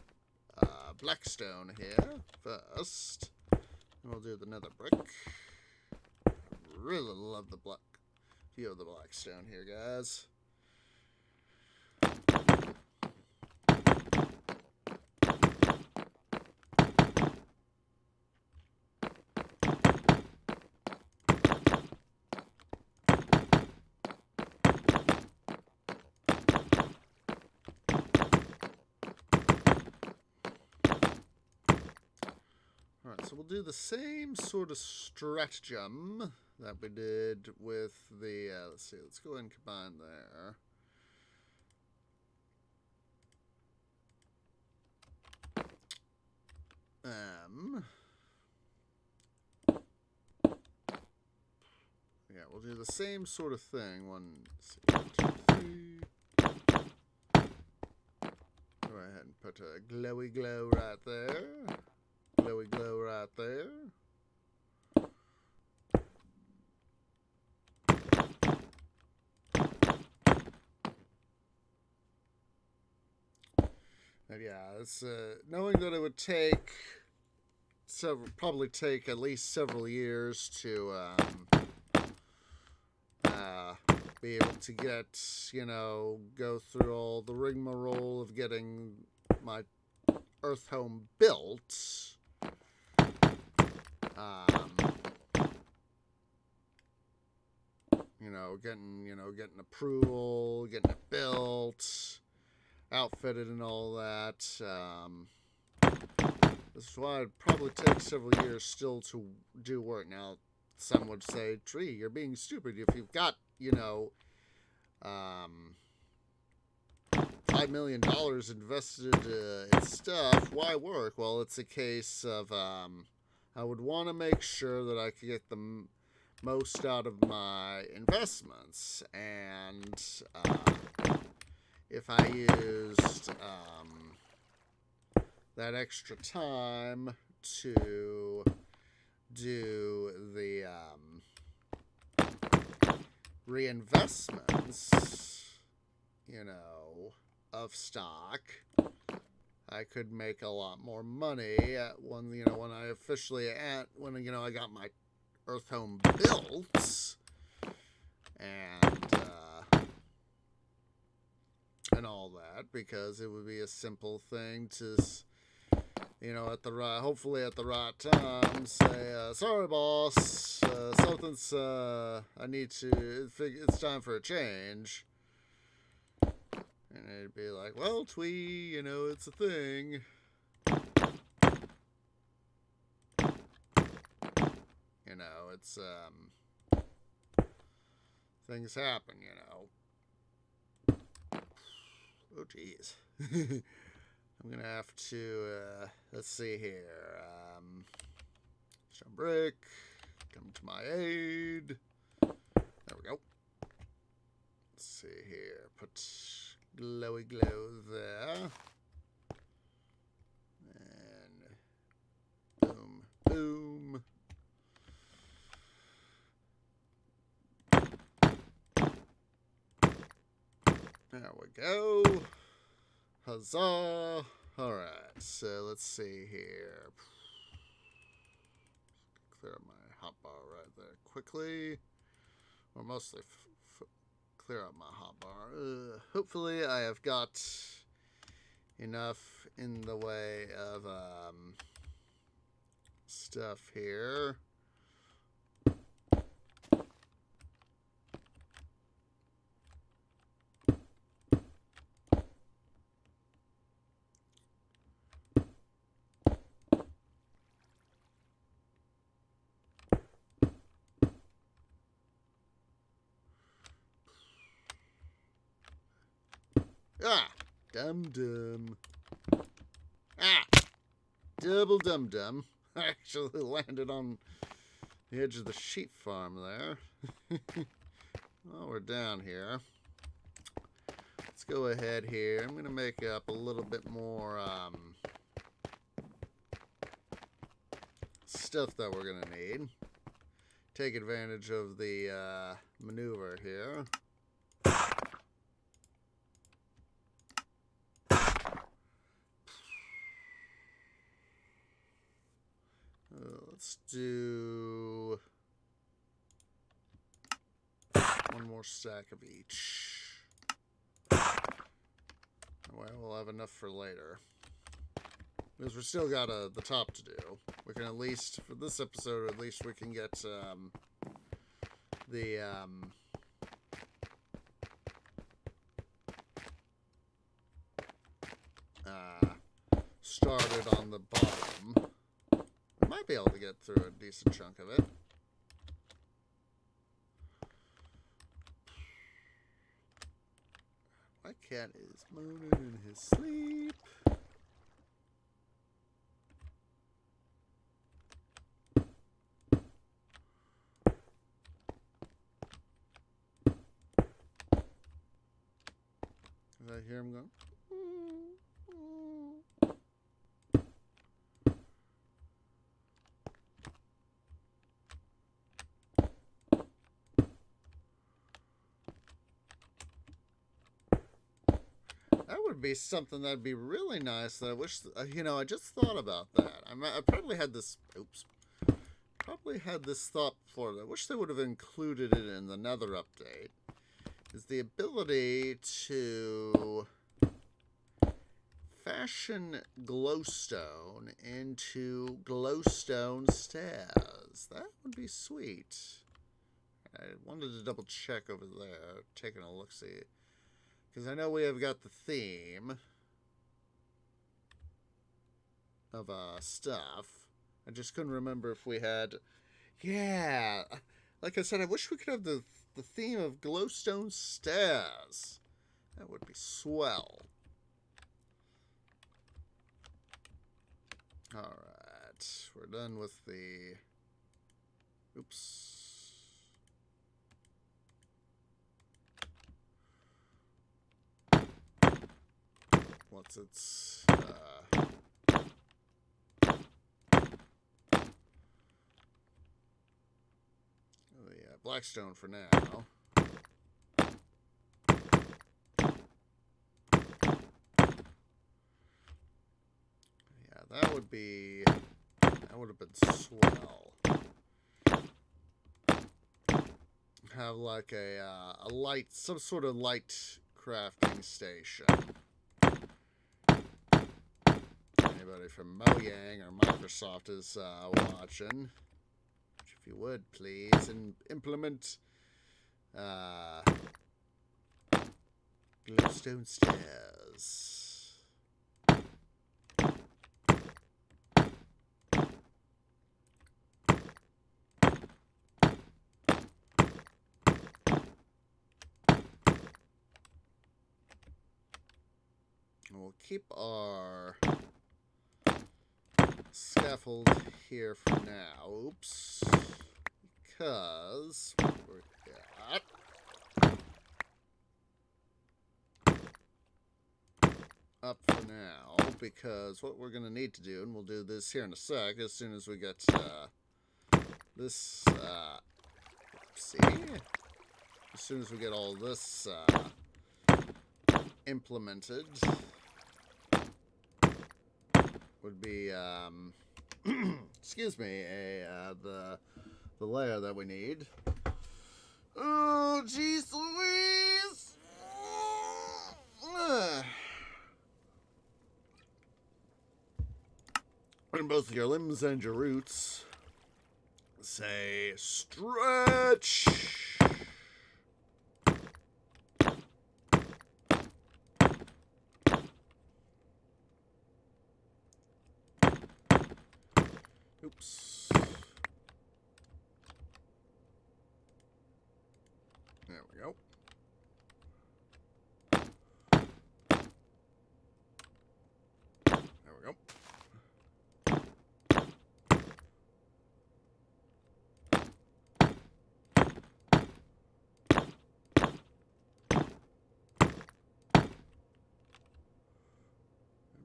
blackstone here first. And we'll do the nether brick. I really love the black. few of the Blackstone here, guys. Alright, so we'll do the same sort of stratagem that we did with the, let's see, let's go ahead and combine there. Yeah, we'll do the same sort of thing. 1, 2, 3. Go ahead and put a glowy glow right there. Glowy glow right there. And yeah, it's knowing that it would take probably take at least several years to be able to get, go through all the rigmarole of getting my Earth home built. Getting approval, getting it built, outfitted and all that. This is why it'd probably take several years still to do work. Now, some would say, Tree, you're being stupid. If you've got, $5 million invested in stuff, why work? Well, it's a case of, I would want to make sure that I could get the most out of my investments. And if I used that extra time to do the reinvestments, of stock, I could make a lot more money when I officially when I got my Earth home built and all that, because it would be a simple thing to hopefully at the right time say, sorry boss, something's it's time for a change. And it'd be like, well, Twee, it's a thing. It's things happen, Oh, jeez. I'm gonna have to, let's see here. Some brick, come to my aid. There we go. Let's see here. Put glowy glow there. And boom, boom. There we go. Huzzah. Alright, so let's see here. Clear up my hotbar right there quickly. Or mostly clear up my hotbar. Hopefully I have got enough in the way of stuff here. Ah! Dum-dum. Ah! Double dum-dum. I actually landed on the edge of the sheep farm there. Well, we're down here. Let's go ahead here. I'm going to make up a little bit more stuff that we're going to need. Take advantage of the maneuver here. Let's do one more stack of each. Well, we'll have enough for later. Because we still got the top to do. We can at least, for this episode, at least we can get started on the bottom. We might be able to get through a decent chunk of it. My cat is moaning in his sleep. I hear him going. That would be something that'd be really nice. That I wish, I just thought about that. I probably had this. Oops. Probably had this thought before. I wish they would have included it in the Nether update. Is the ability to fashion glowstone into glowstone stairs. That would be sweet. I wanted to double check over there, taking a look-see. Because I know we have got the theme of stuff. I just couldn't remember if we had... Yeah! Like I said, I wish we could have the theme of glowstone stairs. That would be swell. Alright, we're done with the... Oops. What's its... Blackstone for now. Yeah, that would have been swell. Have like a light, some sort of light crafting station. Anybody from Mojang or Microsoft is watching. If you would, please, and implement glowstone stairs. We'll keep our scaffold here for now. Oops. Because we're up for now. Because what we're going to need to do, and we'll do this here in a sec, as soon as we get this, see? As soon as we get all this implemented, would be, excuse me, the layer that we need. Oh, jeez Louise! And both your limbs and your roots say stretch. Oops. There we go. There we go.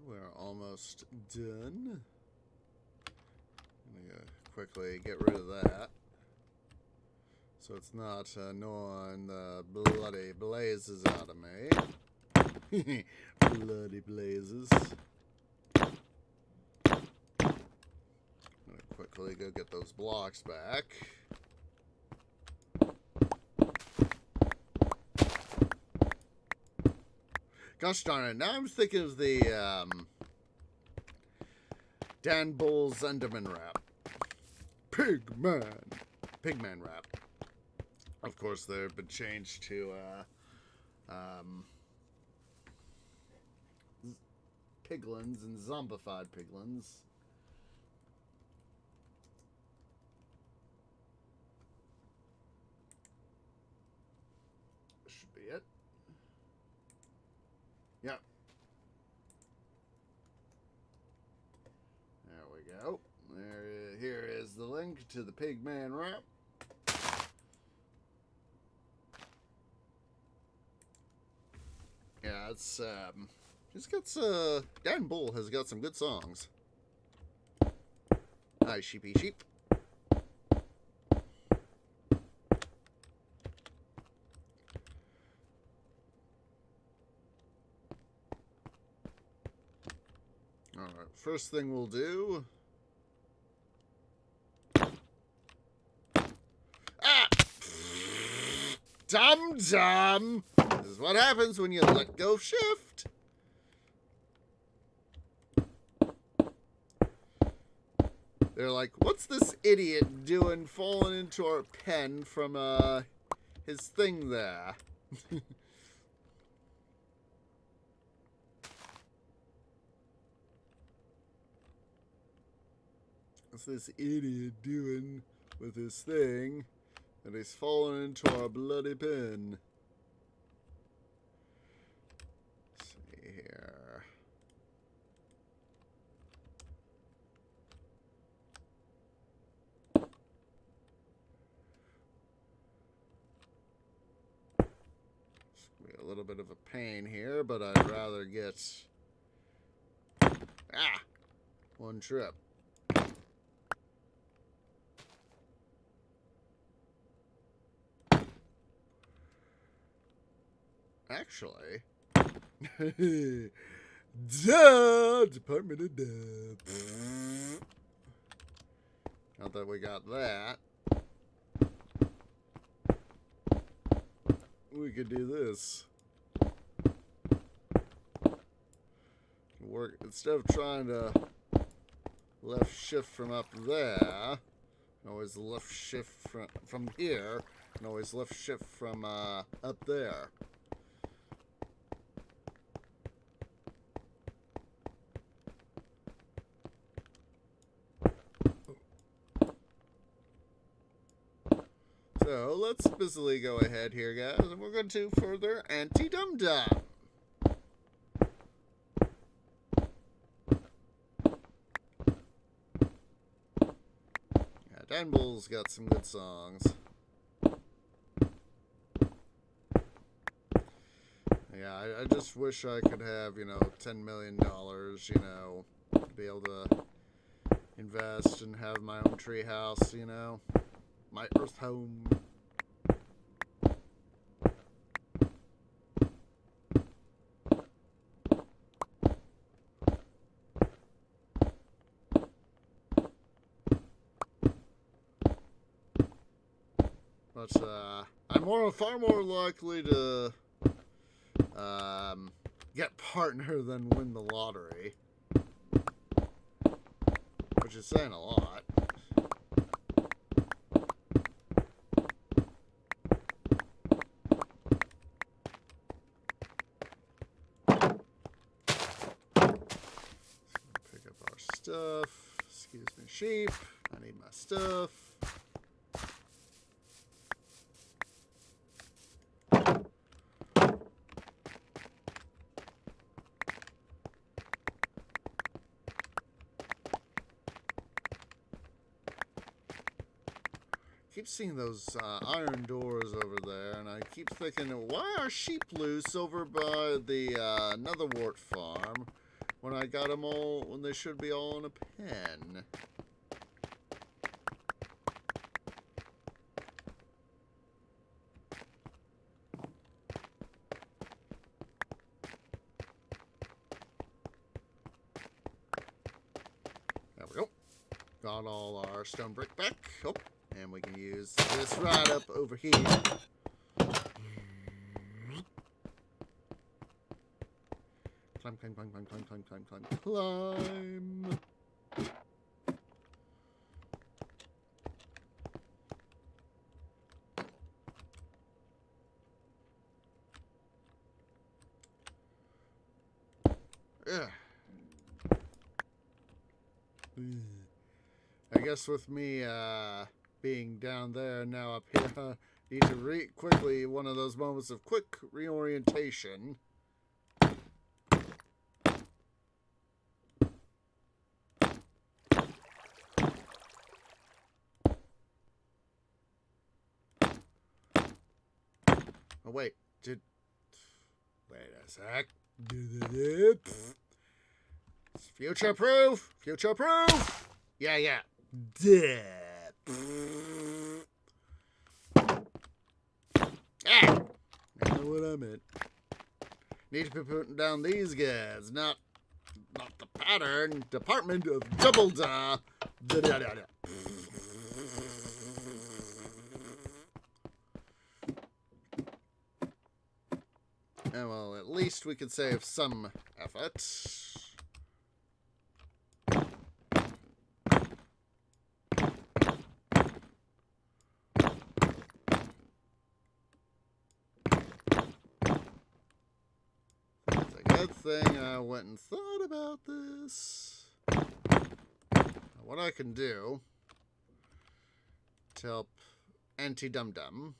We're almost done. I'm gonna quickly get rid of that, so it's not annoying the bloody blazes out of me. Bloody blazes. I'm gonna quickly go get those blocks back. Gosh darn it. Now I'm thinking of the Dan Bull's Enderman rap. Pigman rap. Of course, they've been changed to piglins and zombified piglins. Should be it. Yep. There we go. Here is the link to the Pigman rap. Yeah, it's Dan Bull has got some good songs. Hi, sheepy sheep. Alright, first thing we'll do. Ah! Dum-dum! This is what happens when you let go of shift. They're like, what's this idiot doing falling into our pen from his thing there? What's this idiot doing with his thing? And he's fallen into our bloody pen. Let's see here. It's gonna be a little bit of a pain here, but I'd rather get one trip. Actually, duh, Department of Duh. Not that we got that. We could do this. Work instead of trying to left shift from up there. Always left shift from here, and always left shift from up there. So let's busily go ahead here, guys, and we're going to further anti-dum-dum. Yeah, Dan Bull's got some good songs. Yeah, I just wish I could have, $10 million, to be able to invest and have my own tree house, my earth home. But I'm far more likely to get partner than win the lottery, which is saying a lot. Pick up our stuff. Excuse me, sheep. I need my stuff. Keep seeing those iron doors over there, and I keep thinking, why are sheep loose over by the Netherwart farm when I got them all, when they should be all in a pen? There we go. Got all our stone brick back. Oh. And we can use this right up over here. Climb, climb, climb, climb, climb, climb, climb, climb, climb. Yeah. I guess with me being down there now up here, I need to quickly one of those moments of quick reorientation. Oh wait, wait a sec. Future proof! Future proof! Yeah, yeah. Ah! I know what I meant. Need to be putting down these guys, not the pattern department of double da. And well, at least we could save some effort. It's a good thing I went and thought about this. What I can do to help Anti-Dum-Dum.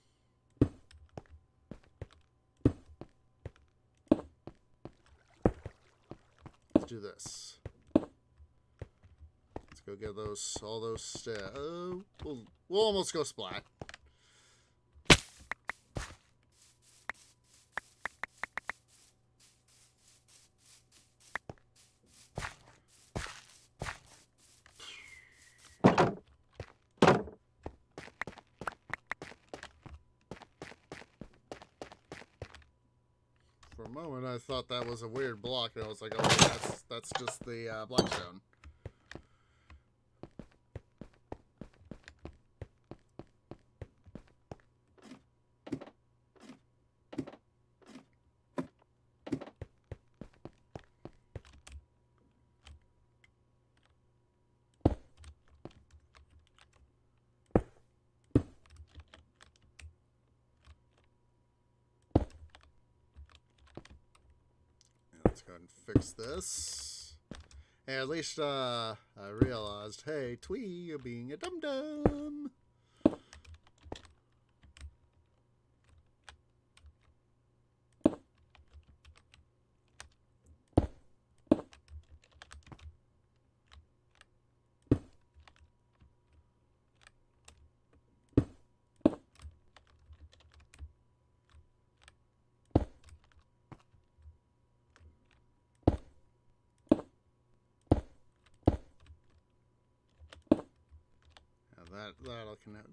Let's do this. Let's go get all those stairs. We'll almost go splat. For a moment, I thought that was a weird block, and I was like, "Oh, that's just the blackstone." Let's go ahead and fix this. And at least I realized, hey, Twee, you're being a dum-dum.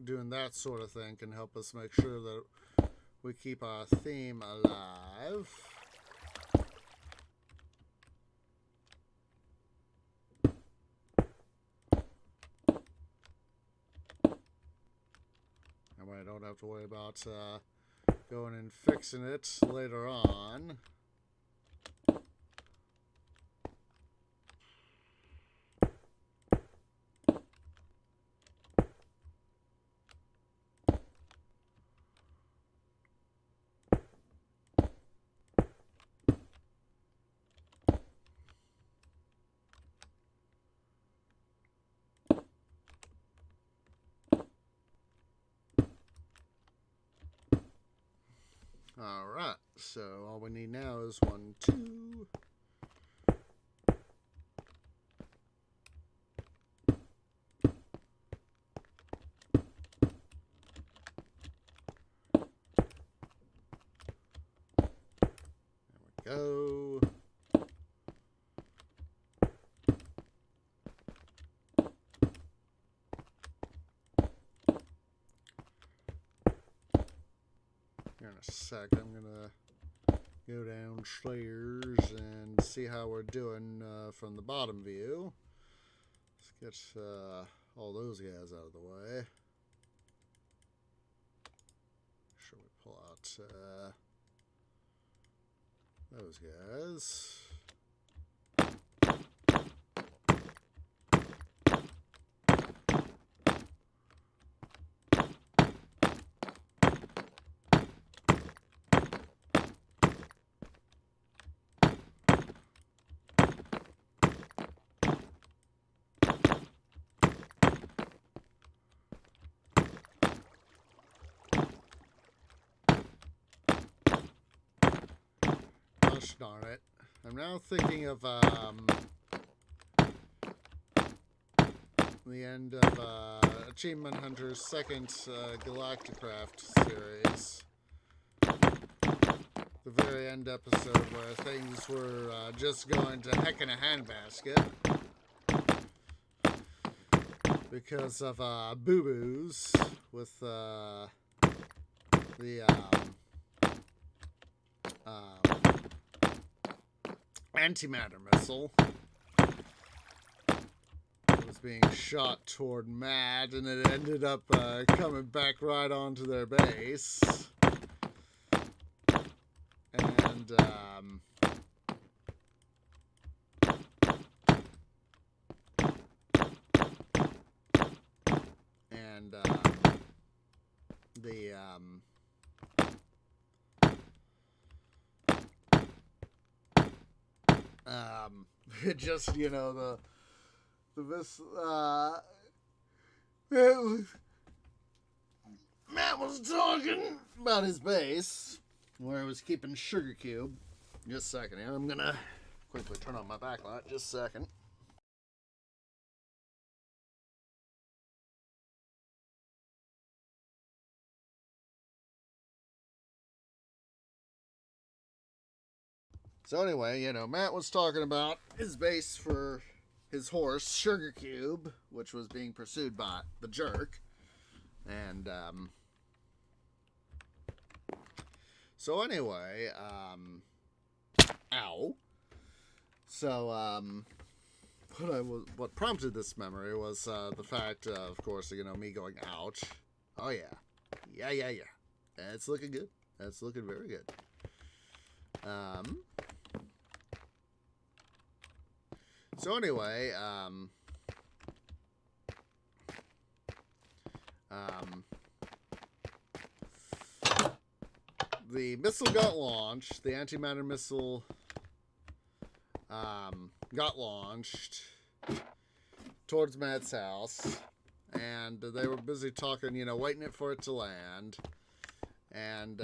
Doing that sort of thing can help us make sure that we keep our theme alive. That way I don't have to worry about going and fixing it later on. Alright, so all we need now is 1, 2. There we go. Here in a sec, I'm gonna go downstairs and see how we're doing from the bottom view. Let's get all those guys out of the way. Should we pull out those guys? gosh darn it. I'm now thinking of the end of Achievement Hunter's second Galacticraft series. The very end episode where things were just going to heck in a handbasket because of boo-boos with the antimatter missile. It was being shot toward Matt, and it ended up coming back right onto their base. And it just, you know, Matt was talking about his base where he was keeping Sugar Cube. Just a second here. I'm gonna quickly turn on my backlight. Just a second. So anyway, you know, Matt was talking about his base for his horse, Sugar Cube, which was being pursued by the Jerk. And, so anyway, ow. So, what prompted this memory was, the fact, of course, you know, me going, ouch. Oh, yeah. Yeah. It's looking good. That's looking very good. So anyway, the missile got launched. The antimatter missile got launched towards Matt's house, and they were busy talking, you know, waiting for it to land. And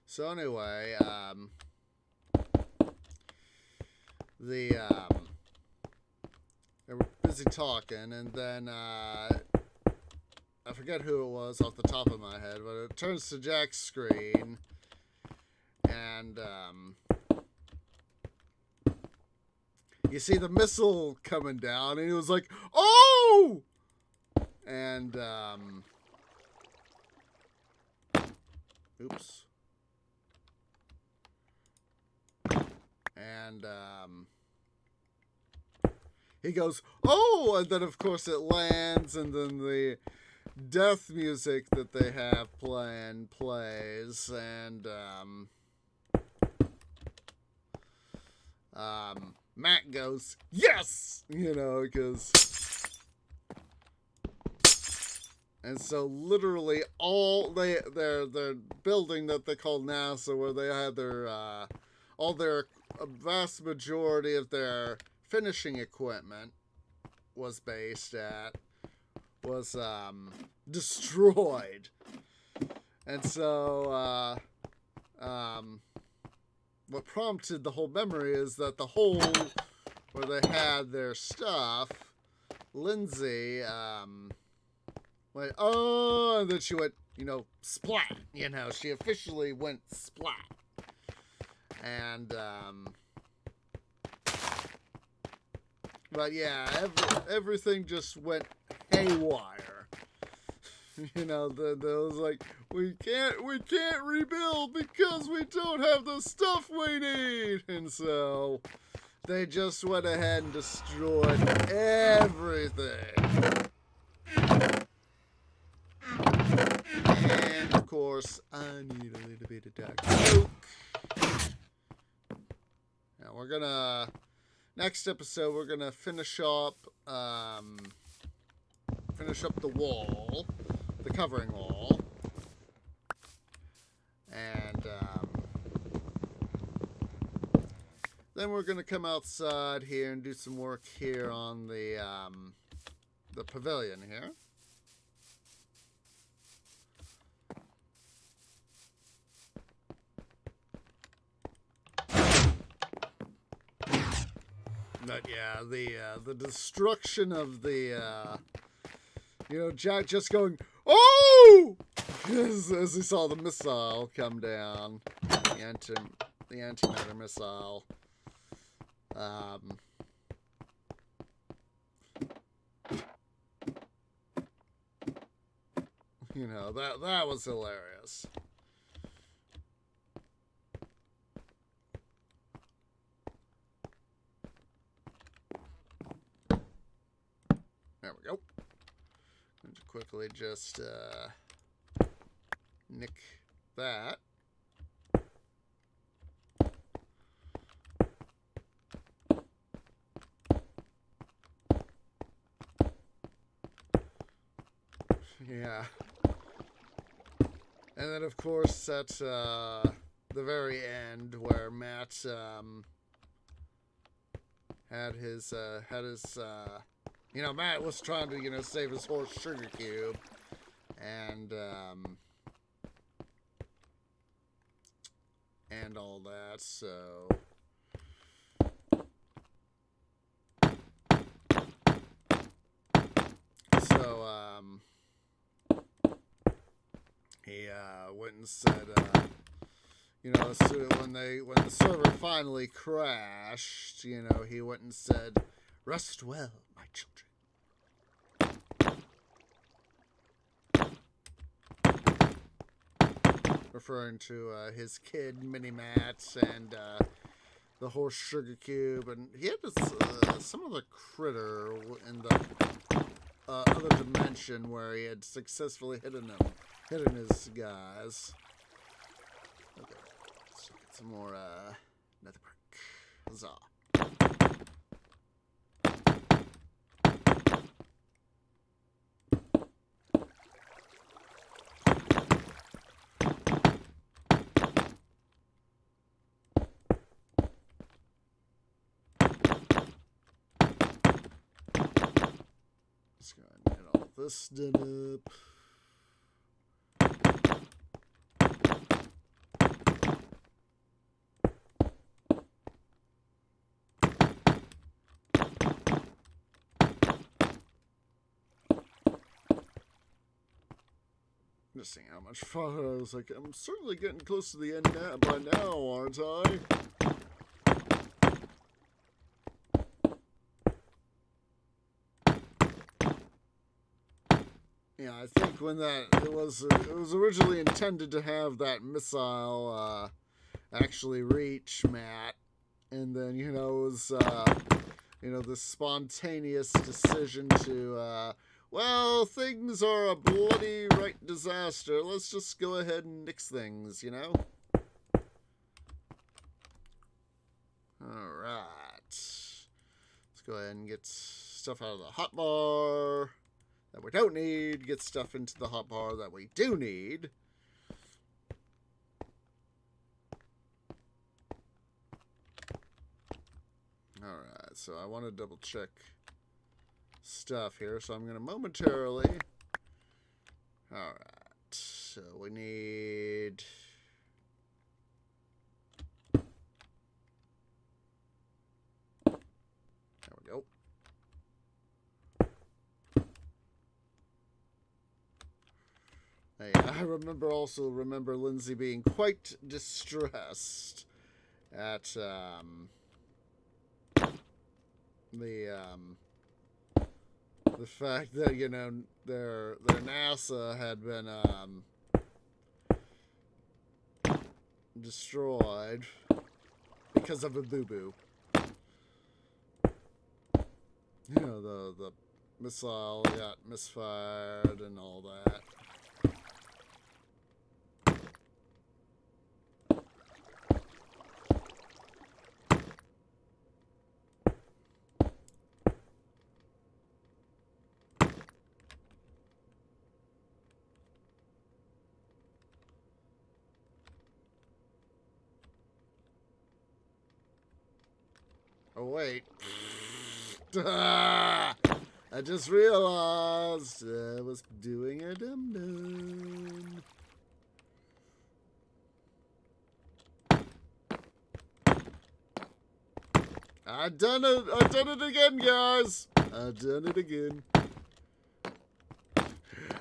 so anyway, they were busy talking, and then I forget who it was off the top of my head, but it turns to Jack's screen, and you see the missile coming down, and he was like, "Oh!" And oops. And he goes, "Oh!" And then, of course, it lands, and then the death music that they have playing plays, and Matt goes, "Yes!" You know, because... And so literally all their building that they call NASA, where they had their all their a vast majority of their finishing equipment was based at, was destroyed. And so what prompted the whole memory is that the hole where they had their stuff, Lindsay went, "Oh," and then she went, you know, splat. You know, she officially went splat. And, but yeah, everything just went haywire. You know, there was like, we can't rebuild because we don't have the stuff we need. And so they just went ahead and destroyed everything. And of course, I need a little bit of Dr. Coke. Now we're gonna, next episode, we're gonna finish up the wall, the covering wall, and then we're gonna come outside here and do some work here on the pavilion here. But yeah, the destruction of the Jack just going, oh, as he saw the missile come down, the antimatter missile. That was hilarious. There we go. Going to quickly just nick that. Yeah. And then, of course, at the very end, where Matt had his Matt was trying to save his horse Sugar Cube, and all that. So he went and said, when the server finally crashed, he went and said, "Rest well, my children." Referring to his kid, Mini-Matt, and the horse Sugar Cube, and he had this, some other critter in the other dimension where he had successfully hidden his guys. Okay, let's get some more nether brick. Huzzah. Let's go ahead and get all this done up. Just seeing how much fun I was like, I'm certainly getting close to the end by now, aren't I? Yeah, I think when it was originally intended to have that missile actually reach Matt, and then it was the spontaneous decision to well, things are a bloody right disaster. Let's just go ahead and nix things, Alright. Let's go ahead and get stuff out of the hotbar that we don't need. Get stuff into the hotbar that we do need. Alright, so I want to double check stuff here, so I'm going to momentarily. Alright, so we need. There we go. Hey, I remember Lindsay being quite distressed at the fact that their NASA had been destroyed because of a boo-boo. The missile got misfired and all that. Oh, wait. I just realized I was doing a dum-dum. I done it again, guys. I done it again.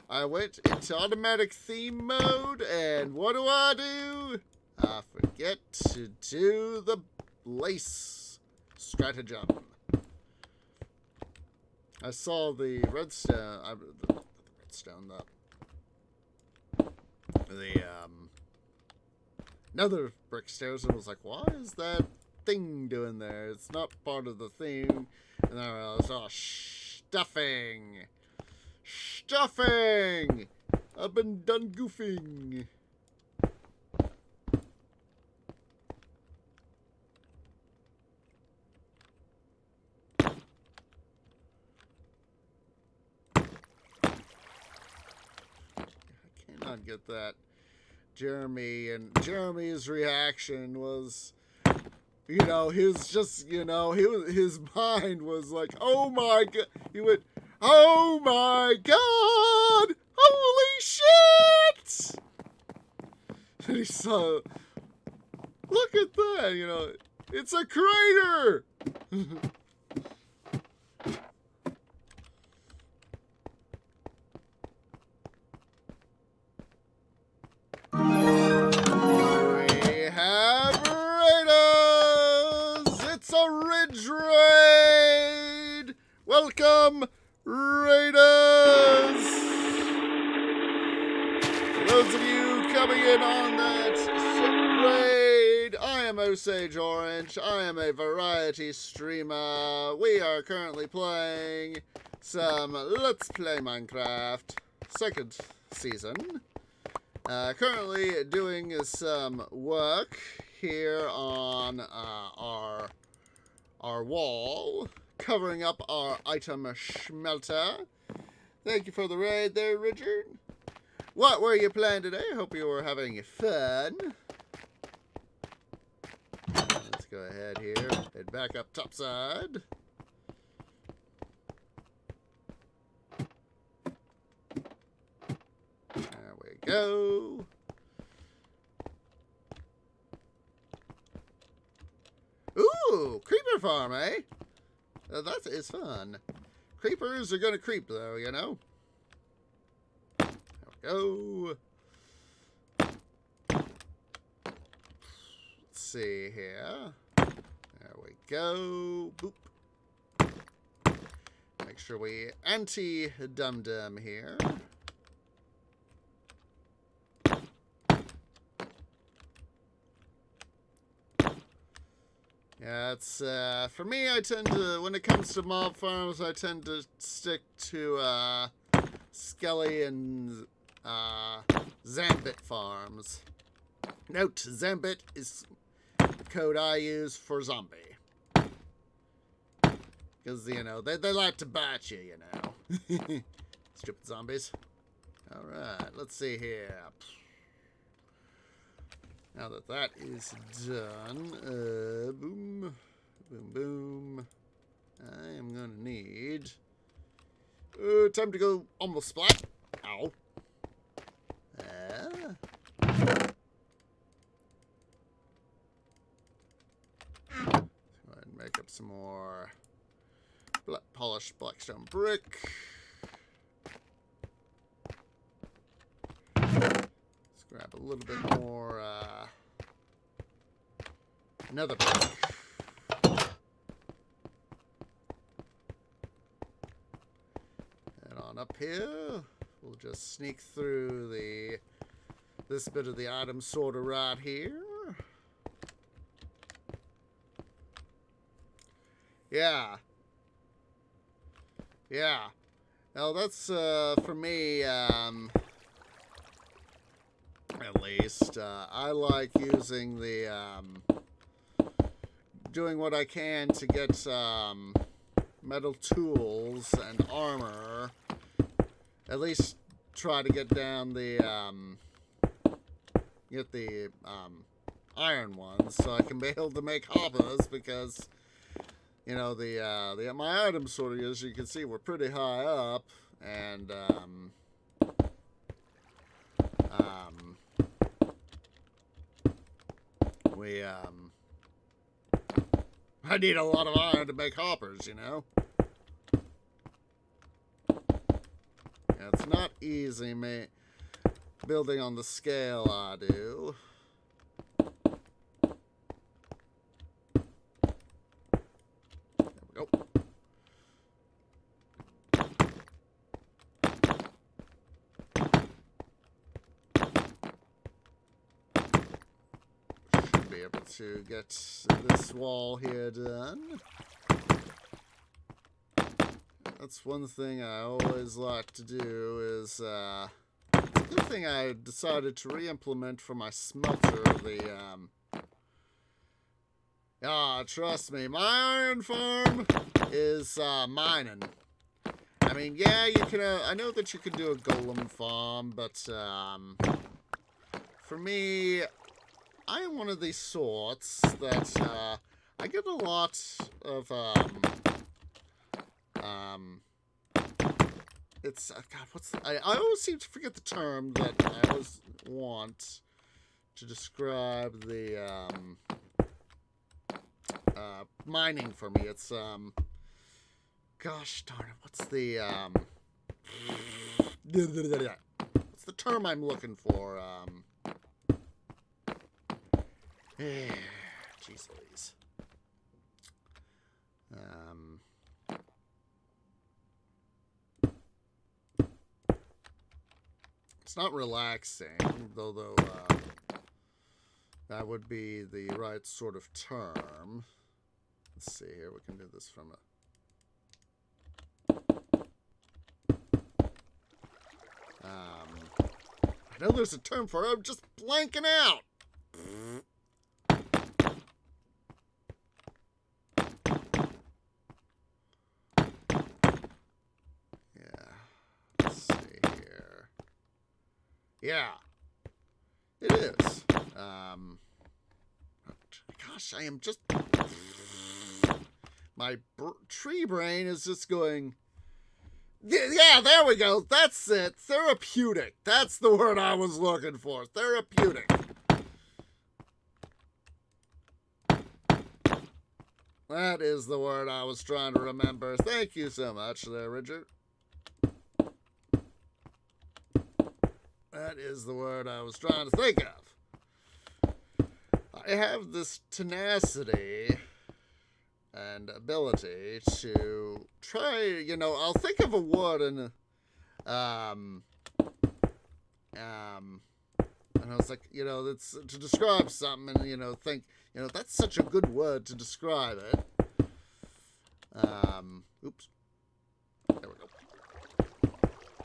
I went into automatic theme mode, and what do? I forget to do the lace stratagem. I saw the redstone, nether brick stairs, and was like, why is that thing doing there? It's not part of the theme. And then I realized, oh, stuffing! Stuffing! I've been done goofing. I cannot get that. Jeremy's reaction was, his mind was like, oh my god. He went, oh my god! Holy shit! And he saw, look at that, it's a crater! Welcome, Raiders! For those of you coming in on that raid, I am Osage Orange. I am a variety streamer. We are currently playing some Let's Play Minecraft second season. Currently doing some work here on our wall, covering up our item smelter. Thank you for the raid there, Richard. What were you playing today? Hope you were having fun. Let's go ahead here. Head back up topside. There we go. Ooh, creeper farm, eh? That is fun. Creepers are gonna creep, though, There we go. Let's see here. There we go. Boop. Make sure we anti-dum-dum here. Yeah, it's, for me, I tend to, when it comes to mob farms, I tend to stick to, Skelly and, Zambit farms. Note, Zambit is the code I use for zombie. Because, they like to bite you, Stupid zombies. Alright, let's see here. Now that that is done, boom, boom, boom. I am gonna need, time to go almost splat. Ow. Go ahead and make up some more polished blackstone brick. Grab a little bit more, another brick. And on up here, we'll just sneak through this bit of the item sorter right here. Yeah. Yeah. Now that's, for me, at least. I like using the, doing what I can to get, metal tools and armor. At least try to get down the, iron ones so I can be able to make hoppers because, my item sorting, as you can see, we're pretty high up and, I need a lot of iron to make hoppers, you know? Yeah, it's not easy, mate. Building on the scale I do. There we go. Should be able to get this wall here done. That's one thing I always like to do is, it's a good thing I decided to re-implement for my smelter, trust me, my iron farm is, mining. I mean, yeah, you can, I know that you can do a golem farm, but, for me, I am one of these sorts that, I get a lot of, it's, God, what's I always seem to forget the term that I always want to describe the, mining for me. It's, gosh darn it, what's the, what's the term I'm looking for? Jeez Louise. It's not relaxing, though that would be the right sort of term. Let's see here. We can do this from I know there's a term for it. I'm just blanking out. Yeah, it is. Gosh, I am just... My tree brain is just going... Yeah, there we go. That's it. Therapeutic. That's the word I was looking for. Therapeutic. That is the word I was trying to remember. Thank you so much there, Richard. That is the word I was trying to think of. I have this tenacity and ability to try, you know, I'll think of a word and I was like, you know, that's to describe something and, you know, think, you know, that's such a good word to describe it. Oops. There we go.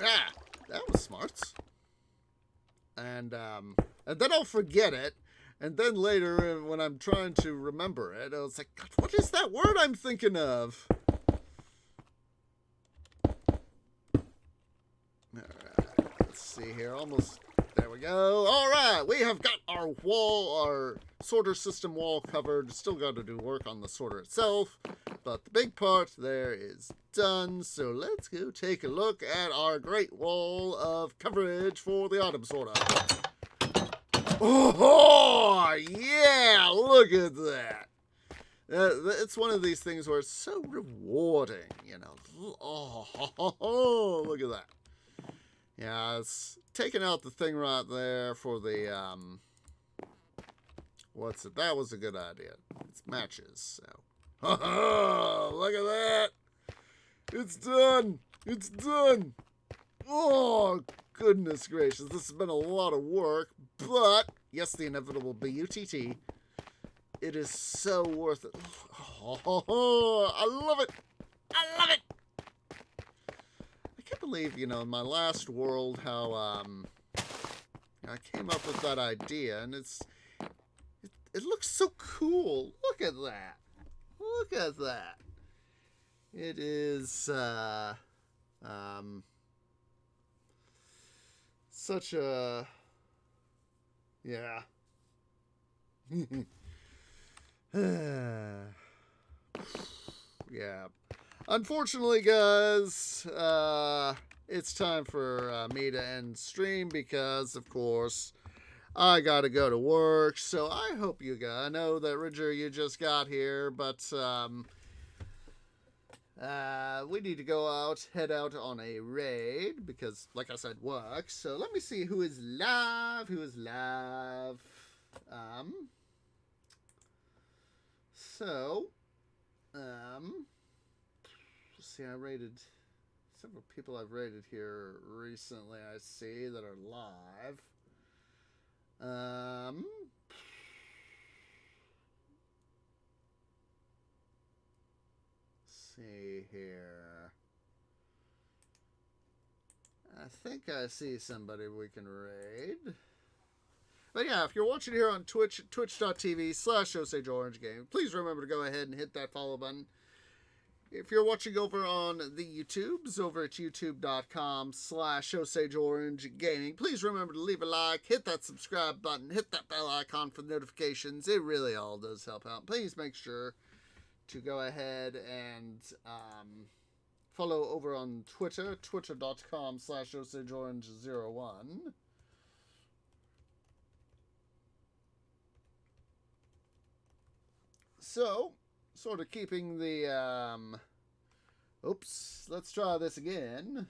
Ah, that was smart. And then I'll forget it. And then later, when I'm trying to remember it, I was like, God, what is that word I'm thinking of? Alright, let's see here. Almost, there we go. Alright, we have got our sorter system wall covered. Still got to do work on the sorter itself. But the big part there is done. So let's go take a look at our great wall of coverage for the item sorter. Oh, yeah, look at that. It's one of these things where it's so rewarding, you know. Oh, look at that. Yeah, it's taking out the thing right there for the, what's it? That was a good idea. It's matches, so. Oh, look at that. It's done. It's done. Oh, goodness gracious. This has been a lot of work, but, yes, the inevitable BUTT. It is so worth it. Oh, I love it. I love it. I can't believe, you know, in my last world how, I came up with that idea, and it looks so cool. Look at that. Look at that. It is, such a, yeah. Yeah. Unfortunately, guys, it's time for me to end stream because, of course, I gotta go to work, so I hope you guys. I know that Ridger, you just got here, but we need to go out, head out on a raid because, like I said, work. So let me see who is live. So, see, I rated several people I've rated here recently. I see that are live. See here. I think I see somebody we can raid. But yeah, if you're watching here on Twitch, twitch.tv/OsageOrangeGame, please remember to go ahead and hit that follow button. If you're watching over on the YouTubes, over at youtube.com/OsageOrangeGaming, please remember to leave a like, hit that subscribe button, hit that bell icon for notifications. It really all does help out. Please make sure to go ahead and follow over on Twitter, twitter.com/OsageOrange01. So, sort of keeping the, oops, let's try this again.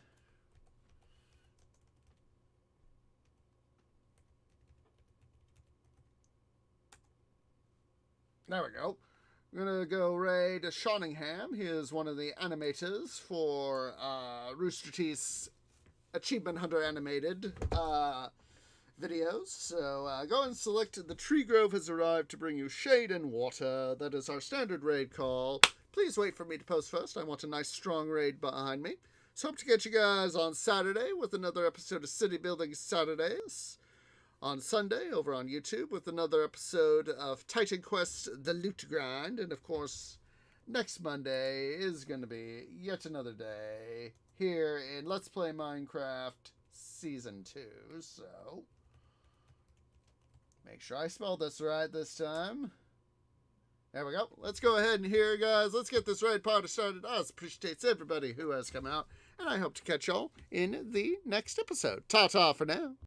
There we go. I'm going to go raid Shawningham. He is one of the animators for Rooster Teeth's Achievement Hunter animated videos. So go and select the Tree Grove has arrived to bring you shade and water. That is our standard raid call. Please wait for me to post first. I want a nice strong raid behind me. So hope to get you guys on Saturday with another episode of City Building Saturdays. On Sunday over on YouTube with another episode of Titan Quest The Loot Grind. And of course, next Monday is going to be yet another day here in Let's Play Minecraft Season 2. So, make sure I spell this right this time. There we go. Let's go ahead and here, guys. Let's get this raid party started. I appreciate everybody who has come out. And I hope to catch y'all in the next episode. Ta-ta for now.